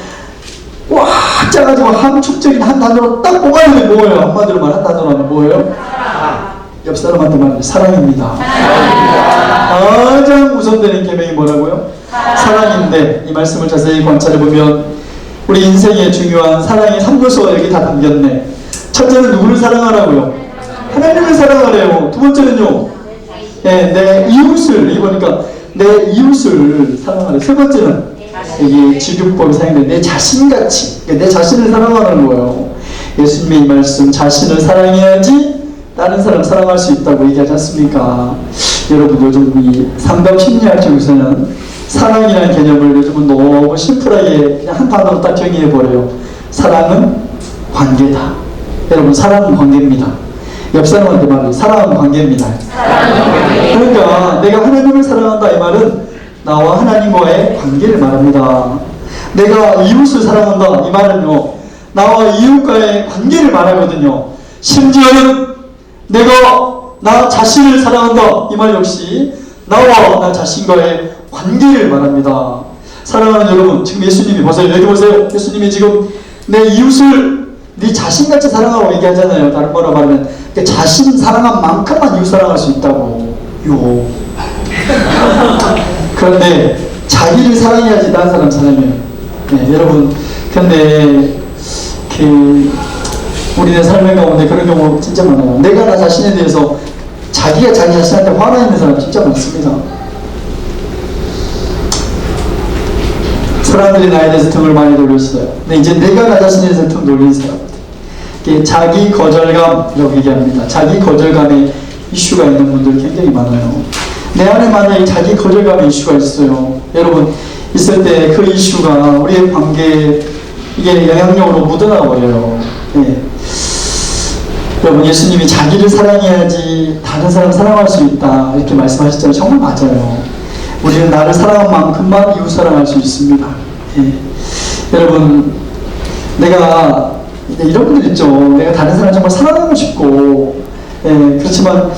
꽉 짜가지고 함축적인 한 단어로 딱 뽑아내면 뭐예요? 한마디로 말한 단어로 하면 뭐예요? 옆 사람한테 말하면 사랑입니다. 가장 우선되는 계명이 뭐라고요? 사랑인데 이 말씀을 자세히 관찰해보면 우리 인생에 중요한 사랑의 3요소가 여기 다 담겼네. 첫째는 누구를 사랑하라고요? 하나님을 사랑하래요. 두 번째는요, 내 이웃을, 이거 보니까 내 이웃을 사랑하래. 세 번째는 여기 지교법이 사용된 내 자신같이, 내 자신을 사랑하는 거예요. 예수님의 이 말씀, 자신을 사랑해야지 다른 사람 사랑할 수 있다고 얘기하지 않습니까? 여러분 요즘 이 상담 심리학 쪽에서는 사랑이라는 개념을 요즘은 너무 심플하게 그냥 한 단어로 딱 정의해버려요. 사랑은 관계다. 여러분 사랑은 관계입니다. 옆 사람한테 말해요. 사랑은 관계입니다. 그러니까 내가 하나님을 사랑한다 이 말은 나와 하나님과의 관계를 말합니다. 내가 이웃을 사랑한다 이 말은요 나와 이웃과의 관계를 말하거든요. 심지어는 내가 나 자신을 사랑한다 이 말 역시 나와 나 자신과의 관계를 말합니다. 사랑하는 여러분, 지금 예수님이 보세요. 여기 보세요. 예수님이 지금 내 이웃을 네 자신같이 사랑하라고 얘기하잖아요. 다른 말로 말하면 자신 사랑한 만큼만 이웃 사랑할 수 있다고 요. 그런데 자기를 사랑해야지 다른 사람 사랑해요. 네, 여러분. 근데 우리의 삶의 가운데 그런 경우 진짜 많아요. 내가 나 자신에 대해서 자기가 자기 자신한테 화나 있는 사람 진짜 많습니다. 사람들이 나에 대해서 등을 많이 돌렸어요. 근데 이제 내가 나 자신에 대해서 등 돌리는 사람들. 이게 자기 거절감이라고 얘기합니다. 자기 거절감에 이슈가 있는 분들 굉장히 많아요. 내 안에 만약에 자기 거절감의 이슈가 있어요. 여러분, 있을 때 그 이슈가 우리의 관계에 이게 영향력으로 묻어나 버려요. 예. 여러분, 예수님이 자기를 사랑해야지 다른 사람 사랑할 수 있다 이렇게 말씀하셨잖아요. 정말 맞아요. 우리는 나를 사랑한 만큼만 이웃 사랑할 수 있습니다. 예. 여러분, 내가 이런 분들 있죠. 내가 다른 사람 정말 사랑하고 싶고, 예, 그렇지만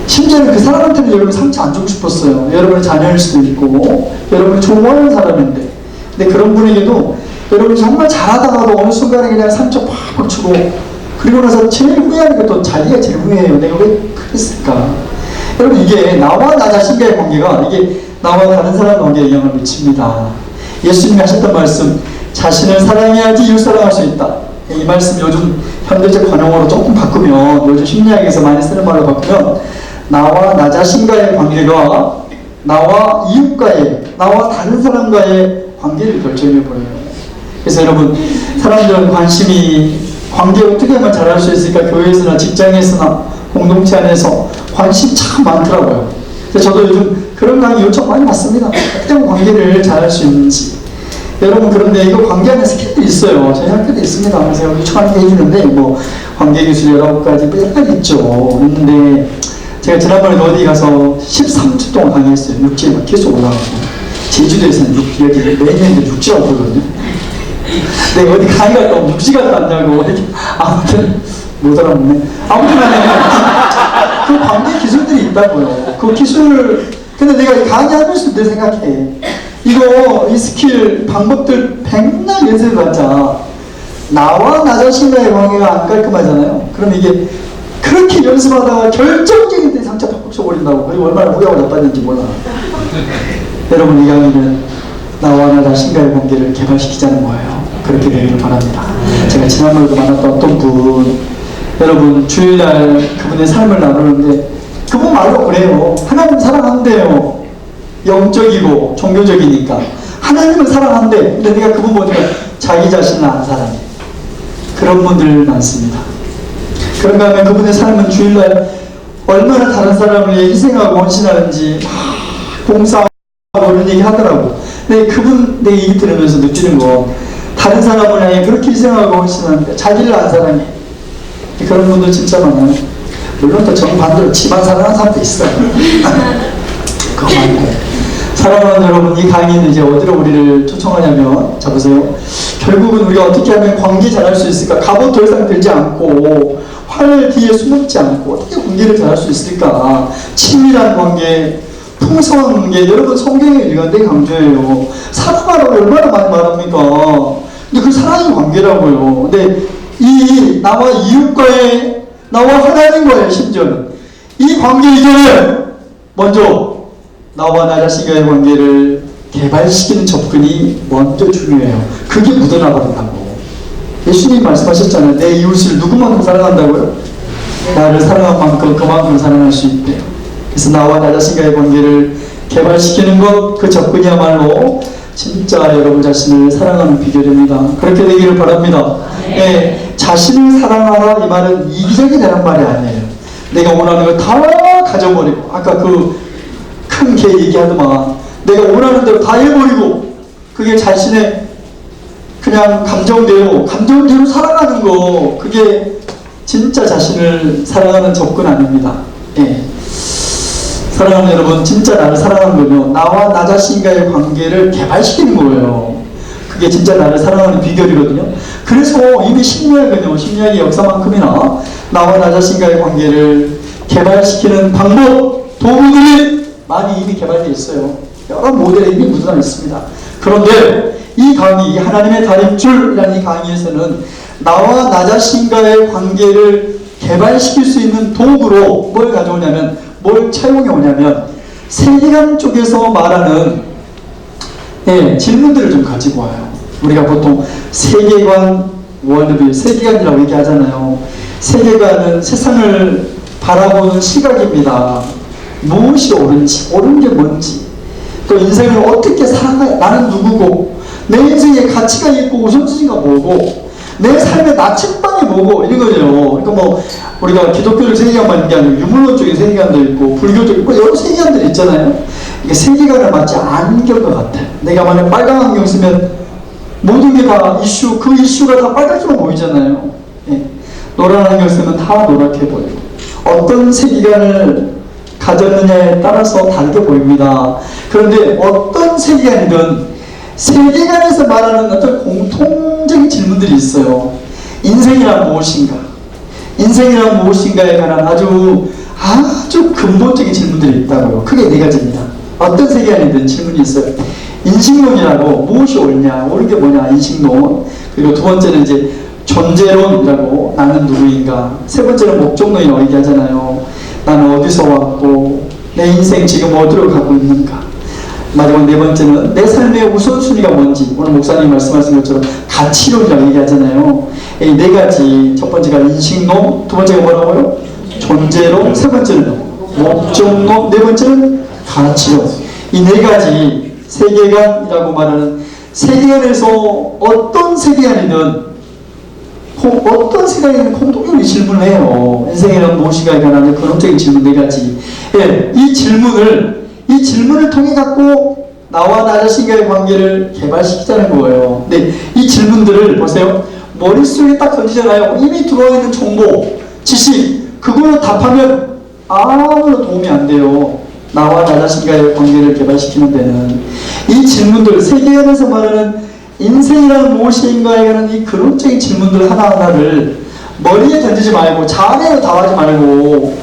심지어는 그 사람한테는 여러분 상처 안 주고 싶었어요. 여러분의 자녀일 수도 있고, 여러분이 좋아하는 사람인데, 근데 그런 분에게도 여러분이 정말 잘하다가도 어느 순간에 그냥 상처 팍 주고, 그리고 나서 제일 후회하는 게 또 자기가 제일 후회해요. 내가 왜 그랬을까? 여러분, 이게 나와 나 자신과의 관계가 이게 나와 다른 사람 관계에 영향을 미칩니다. 예수님이 하셨던 말씀, 자신을 사랑해야지 이웃 사랑할 수 있다. 이 말씀 요즘 현대적 관용어로 조금 바꾸면, 요즘 심리학에서 많이 쓰는 말로 바꾸면, 나와 나 자신과의 관계가 나와 이웃과의, 나와 다른 사람과의 관계를 결정해버려요. 그래서 여러분, 사람들은 관계 어떻게 하면 잘할 수 있을까? 교회에서나 직장에서나 공동체 안에서 관심 참 많더라고요. 그래서 저도 요즘 그런 강의 요청 많이 받습니다. 어떻게 하면 관계를 잘할 수 있는지. 여러분, 그런데 이거 관계하는 스킬도 있어요. 저희 학교도 있습니다. 그래서 요청하는 게 해주는데, 뭐 관계기술 19가지 뭐 여러 가지 있죠. 있는데 제가 지난번에 어디 가서 13주 동안 강의했어요. 육지에 막 계속 올라가고, 제주도에서는 여기 매년 육지라고 그러거든요. 내가 어디 강의 갔다 오면 육지 갔다 왔냐고. 아무튼 못 알아먹네. 아무튼 그 관계 기술들이 있다고요. 그 기술, 근데 내가 이 강의하면서 늘 생각해. 이 스킬, 방법들 백날 연습해봤자 나와 나 자신과의 관계가 안 깔끔하잖아요. 그럼 이게 그렇게 연습하다가 결정적인 데 상처 팍팍 쳐버린다고. 그리고 얼마나 후회하고 나빴는지 몰라. 여러분, 이 강의는 나와 나 자신과의 관계를 개발시키자는 거예요. 그렇게 되기를 바랍니다. 제가 지난번에도 만났던 어떤 분, 여러분, 주일날 그분의 삶을 나누는데 그분 말로 그래요. 하나님 사랑한대요. 영적이고 종교적이니까 하나님은 사랑한대. 근데 내가 그분 보니까 자기 자신을 안 사랑해. 그런 분들 많습니다. 그런가 하면 그분의 삶은 주일날 얼마나 다른 사람을 위해 희생하고 헌신하는지 막 봉사하고 이런 얘기 하더라고. 근데 그분 내 얘기 들으면서 느끼는 건 다른 사람을 향해 그렇게 희생하고 헌신하는데 자기를 안 사랑해. 그런 분들 진짜 많아요. 물론 또 정반대로 집안 사랑하는 사람도 있어요. 그거 말고. 사랑하는 여러분, 이 강의는 이제 어디로 우리를 초청하냐면, 자 보세요. 결국은 우리가 어떻게 하면 관계 잘할 수 있을까? 갑옷 더 이상 들지 않고 활 뒤에 숨지 않고 어떻게 관계를 잘할 수 있을까? 친밀한 관계, 풍성한 관계. 여러분, 성경에 일관되게 강조해요. 사랑하라고 얼마나 많이 말합니까? 근데 그 사랑이 관계라고요. 근데 이 나와 이웃과의, 나와 하나님과의, 심지어는 이 관계 이전에 먼저 나와 나 자신과의 관계를 개발시키는 접근이 먼저 중요해요. 그게 묻어나버린다고. 예수님이 말씀하셨잖아요. 내 이웃을 누구만큼 사랑한다고요? 나를 사랑한 만큼 그만큼 사랑할 수 있대요. 그래서 나와 나 자신과의 관계를 개발시키는 것, 그 접근이야말로 진짜 여러분 자신을 사랑하는 비결입니다. 그렇게 되기를 바랍니다. 네, 자신을 사랑하라, 이 말은 이기적이 되는 말이 아니에요. 내가 원하는 거 다 가져버리고, 아까 그 큰 개 얘기하더만 내가 원하는 대로 다 해버리고, 그게 자신의 그냥 감정대로 사랑하는 거, 그게 진짜 자신을 사랑하는 접근 아닙니다. 예. 사랑하는 여러분, 진짜 나를 사랑하는 거면 나와 나 자신과의 관계를 개발시키는 거예요. 그게 진짜 나를 사랑하는 비결이거든요. 그래서 이미 심리학의 역사만큼이나 나와 나 자신과의 관계를 개발시키는 방법, 도구들이 많이 이미 개발되어 있어요. 여러 모델이 이미 묻어나 있습니다. 그런데 이 강의, 이 하나님의 다림줄이라는 이 강의에서는 나와 나 자신과의 관계를 개발시킬 수 있는 도구로 뭘 가져오냐면, 뭘 차용해 오냐면, 세계관 쪽에서 말하는 질문들을 좀 가지고 와요. 우리가 보통 세계관, 월드뷰, 세계관이라고 얘기하잖아요. 세계관은 세상을 바라보는 시각입니다. 무엇이 옳은지, 옳은 게 뭔지, 또 인생을 어떻게 살아가야, 나는 누구고, 내 인생의 가치가 있고 우선순위가 뭐고, 내 삶의 나침반이 뭐고, 이런 거죠. 그러니까 뭐 우리가 기독교적 세계관만 있는 게 아니고 유물론적인 세계관도 있고 불교적 뭐 여러 세계관들이 있잖아요. 이게 세계관에 맞지 않은 것 같아요. 내가 만약 빨간 안경 쓰면 모든 게 다 이슈, 그 이슈가 다 빨갛게만 보이잖아요. 예. 노란 안경 쓰면 다 노랗게 보여요. 어떤 세계관을 가졌느냐에 따라서 다르게 보입니다. 그런데 어떤 세계관이든 세계관에서 말하는 어떤 공통적인 질문들이 있어요. 인생이란 무엇인가? 인생이란 무엇인가에 관한 아주 근본적인 질문들이 있다고요. 크게 네 가지입니다. 어떤 세계관이든 질문이 있어요. 인식론이라고, 무엇이 옳냐, 옳은 게 뭐냐, 인식론. 그리고 두 번째는 이제 존재론이라고, 나는 누구인가. 세 번째는 목적론이라고 얘기하잖아요. 나는 어디서 왔고 내 인생 지금 어디로 가고 있는가. 마지막 네 번째는 내 삶의 우선순위가 뭔지, 오늘 목사님 말씀하신 것처럼 가치론이라고 얘기하잖아요. 이 네 가지, 첫 번째가 인식론, 두 번째가 뭐라고요? 존재론, 세 번째는 목적론, 네 번째는 가치론. 이 네 가지 세계관이라고 말하는, 세계관에서 어떤 세계관이든 공통적인 질문을 해요. 인생이란 무엇인가에 관한 근원적인 질문 네 가지. 예, 이 질문을 통해 갖고 나와 나 자신과의 관계를 개발시키자는 거예요. 네, 이 질문들을 보세요. 머릿속에 딱 던지잖아요. 이미 들어와 있는 정보, 지식, 그걸로 답하면 아무런 도움이 안 돼요. 나와 나 자신과의 관계를 개발시키는 데는. 이 질문들, 세계관에서 말하는 인생이란 무엇인가에 관한 이 근원적인 질문들 하나하나를 머리에 던지지 말고, 자네로 답하지 말고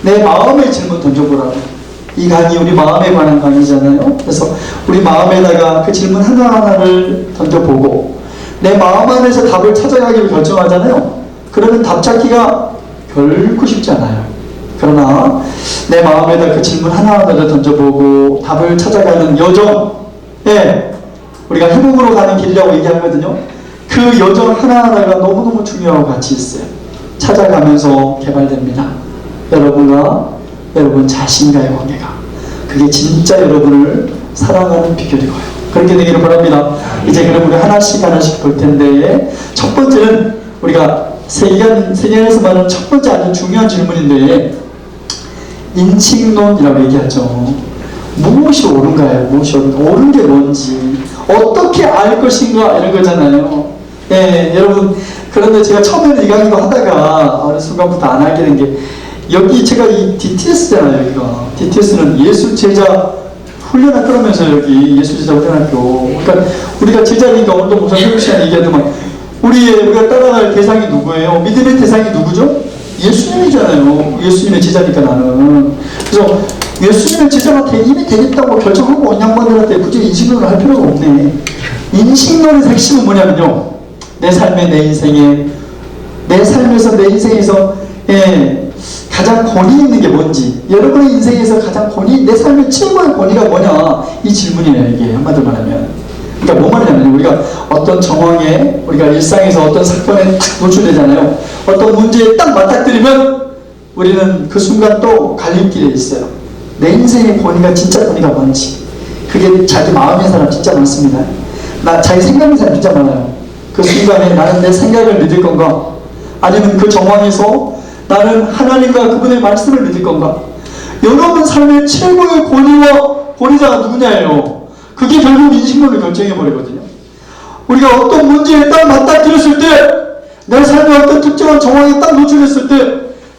내 마음의 질문 던져보라고. 이 강의 우리 마음에 관한 강의잖아요. 그래서 우리 마음에다가 그 질문 하나하나를 던져보고 내 마음 안에서 답을 찾아가기로 결정하잖아요. 그러면 답 찾기가 결코 쉽지 않아요. 그러나 내 마음에다 그 질문 하나하나를 던져보고 답을 찾아가는 여정, 예, 우리가 행복으로 가는 길이라고 얘기하거든요. 그 여정 하나하나가 너무너무 중요하고 가치 있어요. 찾아가면서 개발됩니다. 여러분과 여러분 자신과의 관계가, 그게 진짜 여러분을 사랑하는 비결이고요. 그렇게 되기를 바랍니다. 이제 그럼 우리 하나씩 볼 텐데, 첫 번째는 우리가 세계관에서 말하는 첫 번째 아주 중요한 질문인데, 인식론이라고 얘기하죠. 무엇이 옳은가요? 무엇이 옳은가? 옳은 게 뭔지, 어떻게 알 것인가, 이런 거잖아요. 예, 여러분, 그런데 제가 처음에는 이 강의도 하다가 어느 순간부터 안 하게 된 게, 여기 제가 이 DTS잖아요, 여기가. DTS는 예수 제자 훈련학교라면서, 여기 예수 제자 훈련학교. 그러니까 우리가 제자니까 오늘도 목사 설교 시간에 얘기하더만, 우리가 따라갈 대상이 누구예요? 믿음의 대상이 누구죠? 예수님이잖아요. 예수님의 제자니까 나는. 그래서 예수님의 제자가 이미 되겠다고 결정하고 온 양반들한테 굳이 인식론을 할 필요가 없네. 인식론의 핵심은 뭐냐면요, 내 삶에, 내 인생에, 내 삶에서, 내 인생에서, 예, 가장 권위 있는 게 뭔지, 여러분의 인생에서 가장 내 삶의 최고의 권위가 뭐냐, 이 질문이에요. 이게 한마디로 말하면. 그러니까 뭐 말이냐면, 우리가 어떤 정황에, 우리가 일상에서 어떤 사건에 딱 노출되잖아요. 어떤 문제에 딱 맞닥뜨리면 우리는 그 순간 또 갈림길에 있어요. 내 인생의 권위가, 진짜 권위가 뭔지. 그게 자기 마음의 사람 진짜 많습니다. 자기 생각의 사람 진짜 많아요. 그 순간에 나는 내 생각을 믿을 건가, 아니면 그 정황에서 나는 하나님과 그분의 말씀을 믿을 건가. 여러분 삶의 최고의 권위자가 누구냐예요. 그게 결국 인식론을 결정해버리거든요. 우리가 어떤 문제에 딱 맞닥뜨렸을 때, 내 삶의 어떤 특정한 정황에 딱 노출했을 때,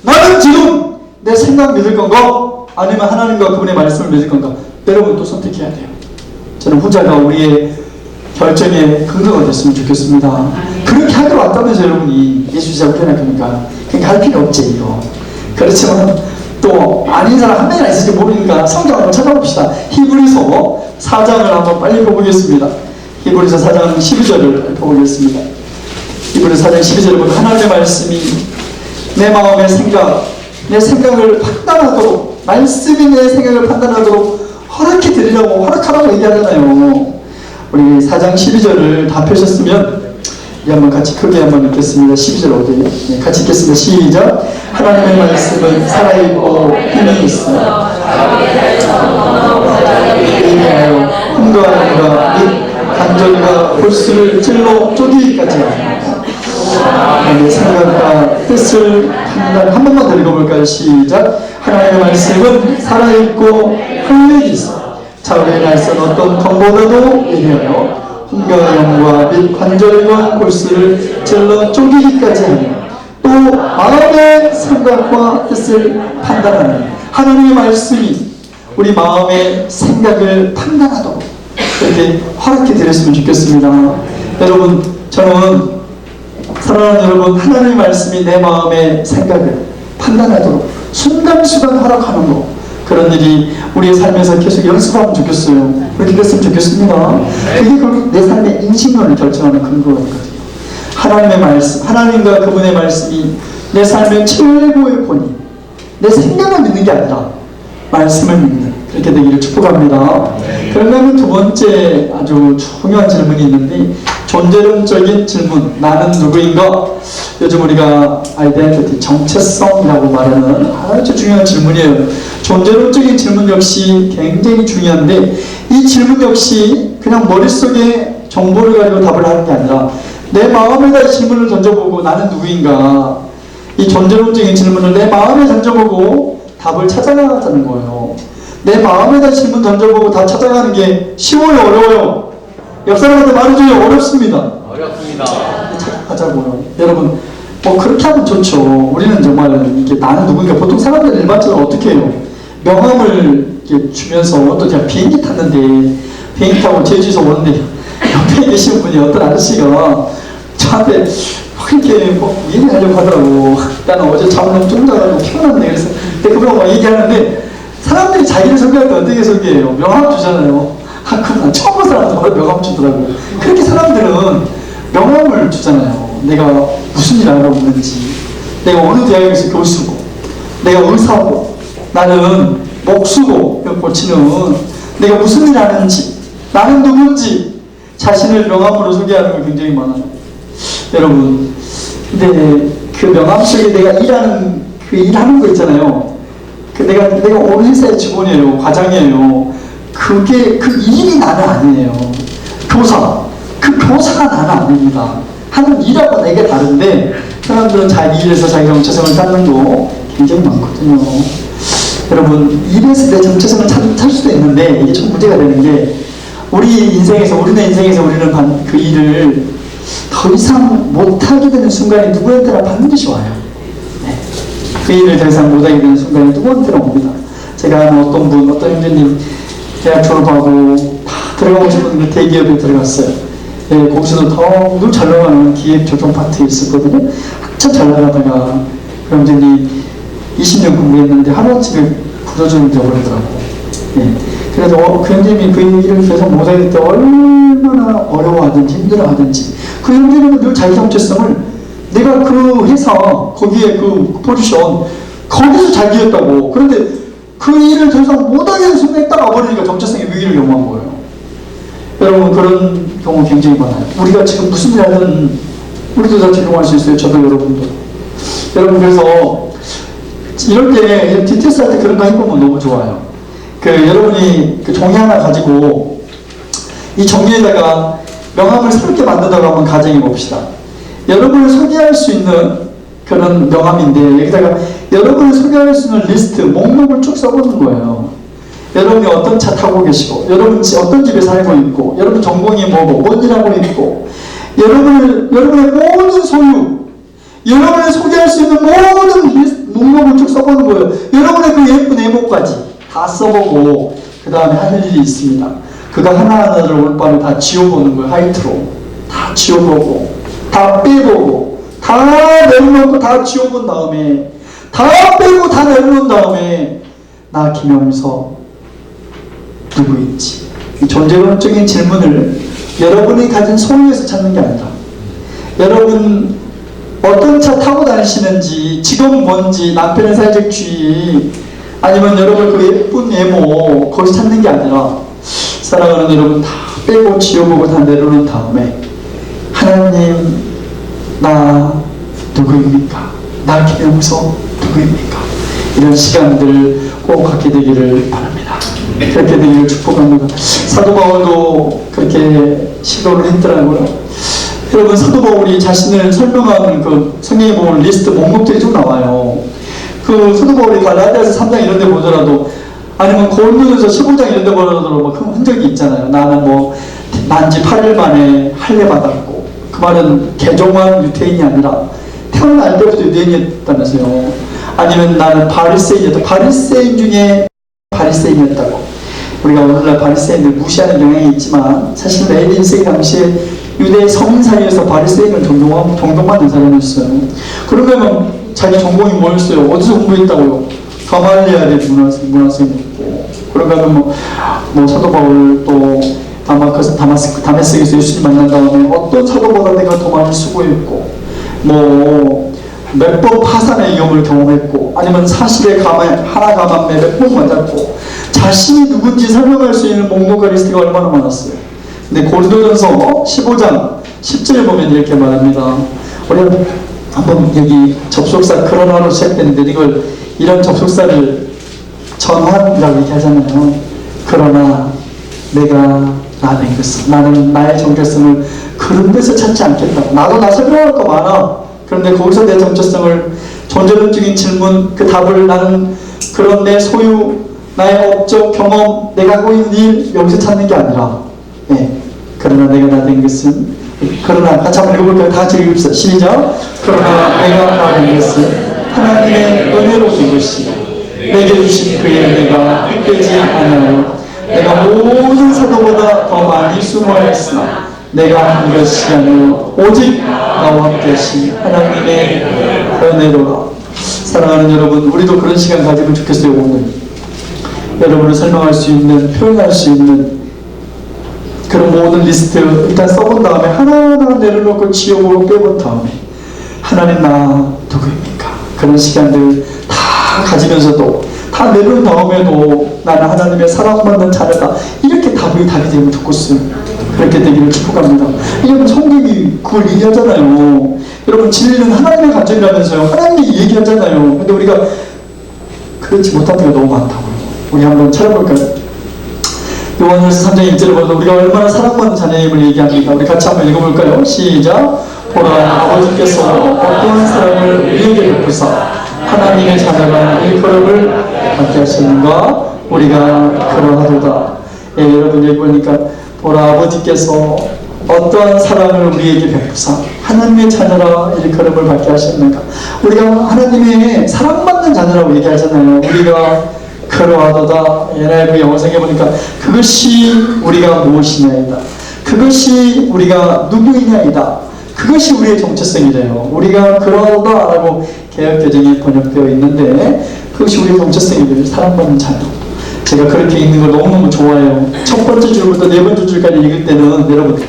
나는 지금 내 생각 믿을 건가, 아니면 하나님과 그분의 말씀을 믿을 건가. 여러분 또 선택해야 돼요. 저는 후자가 우리의 결정의 근거가 됐으면 좋겠습니다. 그렇게 하기로 왔다면서 여러분이 예수지자 훈련학교니까. 그러니까 할 필요 없지 이거. 그렇지만 또 아닌 사람 한 명이나 있을지 모르니까 성경 한번 찾아봅시다. 히브리서 4장을 한번 빨리 보겠습니다. 히브리서 4장 12절을 보겠습니다. 히브리서 4장 12절을 보면 하나님의 말씀이 내 마음의 생각, 내 생각을 판단하도록, 말씀이 내 생각을 판단하도록 허락해 드리라고, 허락하라고 얘기하잖아요. 우리 4장 12절을 다 펴셨으면 우리 한번 같이 크게 한번 읽겠습니다. 12절 어디에요? 네, 같이 읽겠습니다. 시작. 하나님의 말씀은 살아있고 힘이 있어 인하여 hum과 및 간절과 골수를 찔러 쪼개기까지 하며 내 생각과 뜻을 한 번만 더 읽어볼까요? 시작. 하나님의 말씀은 살아있고 활력이 있어 자우의 날선 어떤 검보다도 예리하여 hum과 영과 및 관절과 골수를 찔러 쪼개기까지 하며 또 마음의 생각과 뜻을 판단하는 하나님의 말씀이 우리 마음의 생각을 판단하도록 이렇게 허락해 드렸으면 좋겠습니다. 여러분, 저는 사랑하는 여러분, 하나님의 말씀이 내 마음의 생각을 판단하도록 순간순간 허락하는 거, 그런 일이 우리의 삶에서 계속 연습하면 좋겠어요. 그렇게 됐으면 좋겠습니다. 그게 결국 내 삶의 인식론을 결정하는 근거거든요. 하나님의 말씀, 하나님과 그분의 말씀이 내 삶의 최고의 본인, 내 생각을 믿는 게 아니라 말씀을 믿는, 그렇게 되기를 축복합니다. 그러면 두 번째 아주 중요한 질문이 있는데, 존재론적인 질문, 나는 누구인가? 요즘 우리가 아이덴티티, 정체성이라고 말하는 아주 중요한 질문이에요. 존재론적인 질문 역시 굉장히 중요한데, 이 질문 역시 그냥 머릿속에 정보를 가지고 답을 하는 게 아니라 내 마음에다 질문을 던져보고 나는 누구인가, 이 존재론적인 질문을 내 마음에 던져보고 답을 찾아나가자는 거예요. 내 마음에다 질문 던져보고 답 찾아가는 게 쉬워요, 어려워요? 옆 사람한테 말해줘요, 어렵습니다. 어렵습니다. 찾아가자고요. 여러분, 뭐 그렇게 하면 좋죠. 우리는 정말 이게 나는 누군가, 보통 사람들은 일반적으로 어떻게 해요? 명함을 이렇게 주면서, 또 제가 비행기 탔는데, 비행기 타고 제주에서 오는데 옆에 계신 분이, 어떤 아저씨가 저한테 막 이렇게 뭐 얘기하려고 하더라고. 나는 어제 잠을 너무 좀 자가지고 피곤한데, 그래서 그분하고 막 얘기하는데, 사람들이 자기를 소개할 때 어떻게 소개해요? 명함 주잖아요. 그럼 처음 본 사람한테 바로 명함 주더라고요. 그렇게 사람들은 명함을 주잖아요. 내가 무슨 일 하고 있는지, 내가 어느 대학에서 교수고, 내가 의사고, 나는 목수고, 고치는 내가 무슨 일 하는지, 나는 누군지 자신을 명함으로 소개하는 거 굉장히 많아요. 여러분, 근데 그 명함 속에 내가 일하는 그 일하는 거 있잖아요. 그 내가 어느 회사의 직원이에요, 과장이에요. 그게 그 일이 나는 아니에요. 교사, 그 교사가 나는 아닙니다. 하는 일하고 내게 다른데, 사람들은 자기 일에서 자기 정체성을 찾는 거 굉장히 많거든요. 여러분, 일에서 내 정체성을 찾을 수도 있는데, 이게 좀 문제가 되는 게, 우리네 인생에서 우리는 그 일을 더 이상 못하게 되는 순간이 누구한테나 반드시 와요. 네. 그 일을 더 이상 못하게 되는 순간이 누구한테나 옵니다. 제가 아는 어떤 형제님, 대학 졸업하고 다 들어가고 싶은 대기업에 들어갔어요. 예, 거기서도 더 잘 나가는 기획 조정 파트에 있었거든요. 한참 잘 나가다가 그 형제님 20년 공부했는데 하루아침에 부서지는 되어버리더라고요. 예. 그래서 그 형제님이 그 얘기를 계속 못하게 때 얼마나 어려워하든지 힘들어하든지, 그 형제님은 늘 자기 정체성을 내가 그 회사, 거기에 그 포지션, 거기서 자기였다고. 그런데 그 일을 더 이상 못하게 하는 순간에 딱 와버리니까 정체성의 위기를 경험한 거예요. 여러분, 그런 경우 굉장히 많아요. 우리가 지금 무슨 일 하든 우리도 다 적용할 수 있어요. 저도 여러분도. 여러분, 그래서 이럴 때 디테일스 할 때 그런 거 해보면 너무 좋아요. 여러분이 그 종이 하나 가지고 이 종이에다가 명함을 새롭게 만든다고 한번 가정해 봅시다. 여러분을 소개할 수 있는 그런 명함인데, 여기다가 여러분을 소개할 수 있는 리스트, 목록을 쭉 써보는 거예요. 여러분이 어떤 차 타고 계시고, 여러분이 어떤 집에 살고 있고, 여러분 전공이 뭐고, 뭔 일 하고 있고, 여러분의 모든 소유, 여러분을 소개할 수 있는 모든 목록을 쭉 써보는 거예요. 여러분의 그 예쁜 애모까지 다 써보고, 그 다음에 하는 일이 있습니다. 그거 하나하나를 올바로 다 지워보는 거예요. 하이트로 다 지워보고, 다 빼보고, 다 내려놓고 다 지워본 다음에, 다 빼고 다 내려놓은 다음에, 나 김영서 누구인지, 이 존재론적인 질문을 여러분이 가진 소유에서 찾는 게 아니라, 여러분 어떤 차 타고 다니시는지, 직업은 뭔지, 남편의 사회적 지위, 아니면 여러분 그 예쁜 외모, 거기 찾는 게 아니라, 사랑하는 여러분 다 빼고 지워보고 다 내려놓은 다음에, 하나님, 나 누구입니까? 나 김영서 누구입니까? 이런 시간들 꼭 갖게 되기를 바랍니다. 그렇게 되기를 축복합니다. 사도 바울도 그렇게 시도를 했더라고요. 여러분, 사도 바울이 자신을 설명하는 그 성경에 보면 리스트 목록들이 좀 나와요. 그 사도 바울이 갈라디아서 3장 이런 데 보더라도, 아니면 고린도전서 15장 이런 데 보더라도 뭐 그 흔적이 있잖아요. 나는 뭐 난지 8일 만에 할례 받았고, 그 말은 개종한 유태인이 아니라 태어날 때부터 유대인이었다면서요. 아니면 나는 바리새인이었다. 바리새인 중에 바리새인이었다고. 우리가 오늘날 바리새인들 무시하는 경향이 있지만 사실 내 인생 당시에 유대 성인 사이에서 바리새인을 존경받는 사람이었어요. 그러면 자기 전공이 뭐였어요? 어디서 공부했다고요? 가말리엘의 문화생이었고, 그러면 뭐 사도 바울 또 다메섹에서 예수님 만난 다음에 어떤 사도보다 내가 더 많이 수고했고, 뭐 몇 번 파산의 위험을 경험했고, 아니면 사실의 하나 감함에 몇 번 맞았고, 자신이 누군지 설명할 수 있는 목록과 리스트가 얼마나 많았어요. 근데 고린도전서 15장 10절에 보면 이렇게 말합니다. 우리 한번 여기 접속사 그러나로 시작되는데, 이런 접속사를 전환이라고 얘기하잖아요. 그러나 내가 나된 것은, 나는 나의 정체성을 그런 데서 찾지 않겠다. 나도 나 설명할 거 많아. 그런데 거기서 내 정체성을, 존재론적인 질문, 그 답을 나는 그런 내 소유, 나의 업적, 경험, 내가 하고 있는 일, 여기서 찾는 게 아니라, 그러나 내가 나 된 것은, 그러나 같이 한번 읽어볼까요? 다 같이 읽읍시다. 시작. 그러나 내가 나 된 것은 하나님의 은혜로 된 것이, 내게 주신 그의 은혜가 헛되지 않아요. 내가 모든 사도보다 더 많이 수고하였으나 내가 한 것이 아니요 오직 나와 함께 하신 하나님의 은혜로라. 사랑하는 여러분, 우리도 그런 시간 가지면 좋겠어요. 오늘 여러분을 설명할 수 있는, 표현할 수 있는 그런 모든 리스트 일단 써본 다음에 하나하나 내려놓고 지워보고 빼본 다음에, 하나님 나 누구입니까? 그런 시간들 다 가지면서도, 다 내려놓은 다음에도 나는 하나님의 사랑받는 자녀다, 이렇게 답이 되면 좋겠어요. 그렇게 되기를 축복합니다. 이건 성경이 그걸 얘기하잖아요. 여러분, 진리는 하나님의 감정이라면서요. 하나님이 얘기하잖아요. 근데 우리가 그렇지 못한 데가 너무 많다고요. 우리 한번 찾아볼까요? 요한일서 3장 1절에 보면 우리가 얼마나 사랑받는 자녀임을 얘기합니다. 우리 같이 한번 읽어볼까요? 시작. 보라, 아버지께서 어떠한 사랑을 우리에게 베푸사 하나님의 자녀가 일컬음을 받게 하시는가? 우리가 그러하도다. 여러분, 여기 보니까 보라, 아버지께서 어떠한 사랑을 우리에게 베푸사 하나님의 자녀라 일컬음을 받게 하셨는가? 우리가 하나님의 사랑받는 자녀라고 얘기하잖아요. 우리가 그러하도다. 옛날 그 영어성에 보니까 그것이 우리가 무엇이냐이다. 그것이 우리가 누구이냐이다. 그것이 우리의 정체성이래요. 우리가 그러하다라고 개역개정이 번역되어 있는데, 그것이 우리의 정체성이래요. 사랑받는 자녀. 제가 그렇게 읽는 걸 너무너무 좋아해요. 첫 번째 줄부터 네 번째 줄까지 읽을 때는 여러분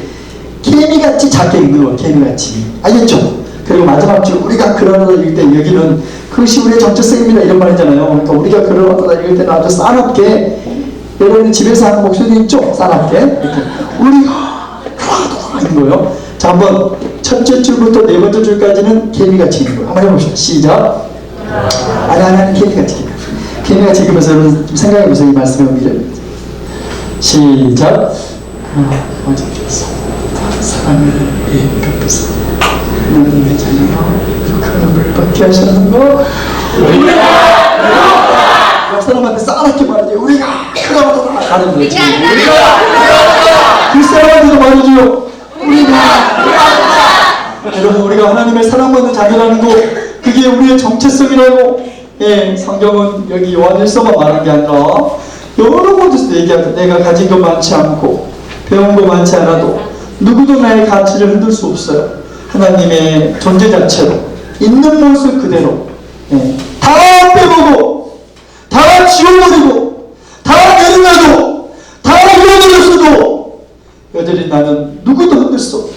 개미같이 작게 읽는 거예요. 개미같이. 알겠죠? 그리고 마지막 줄 우리가 그러하다 읽을 때 여기는 그것이 우리의 정체성입니다 이런 말이잖아요. 그러니까 우리가 그러하다 읽을 때는 아주 싸납게, 여러분 집에서 하는 목소리 있죠? 싸납게 이렇게 우리가 그러하다 읽는 거예요. 자, 한번 첫째 줄부터 네 번째 줄까지는 개미같이 읽는 거예요. 한번 해봅시다. 시작. 아니 개미같이 읽는 거예요. 개미같이 읽으면서 여러분 생각해보세요. 이 말씀의 의미를. 시작. 어저께서 사랑을 베푸사 하나님의 자녀가 그를 받게 하시는 거 우리가 옆 사람한테 싸납게 말하지. 우리가 그러하다 다른 거지. 우리가 그 사람한테도 말해줘요. 우리가 여러분, 우리가 하나님의 사랑받는 자녀라는 거, 그게 우리의 정체성이라고. 성경은 여기 요한일서만 말한 게 아니라 여러 곳에서 얘기하죠. 내가 가진 거 많지 않고 배운 거 많지 않아도 누구도 나의 가치를 흔들 수 없어요. 하나님의 존재 자체로 있는 모습 그대로 다 빼보고 다 지워버리고 다 내려놔도 다 잃어버렸어도 여전히 나는 누구도 흔들 수 없어.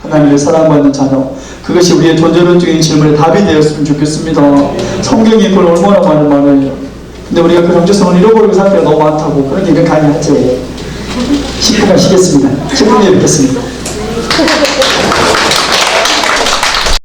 하나님의 사랑받는 자녀, 그것이 우리의 존재론적인 질문에 답이 되었으면 좋겠습니다. 성경이 그걸 얼마나 많은 말이에요. 근데 우리가 그 정체성을 잃어버리고 살 때가 너무 많다고. 그런 얘기는 강의하지. 10분간 쉬겠습니다. 10분에 뵙겠습니다.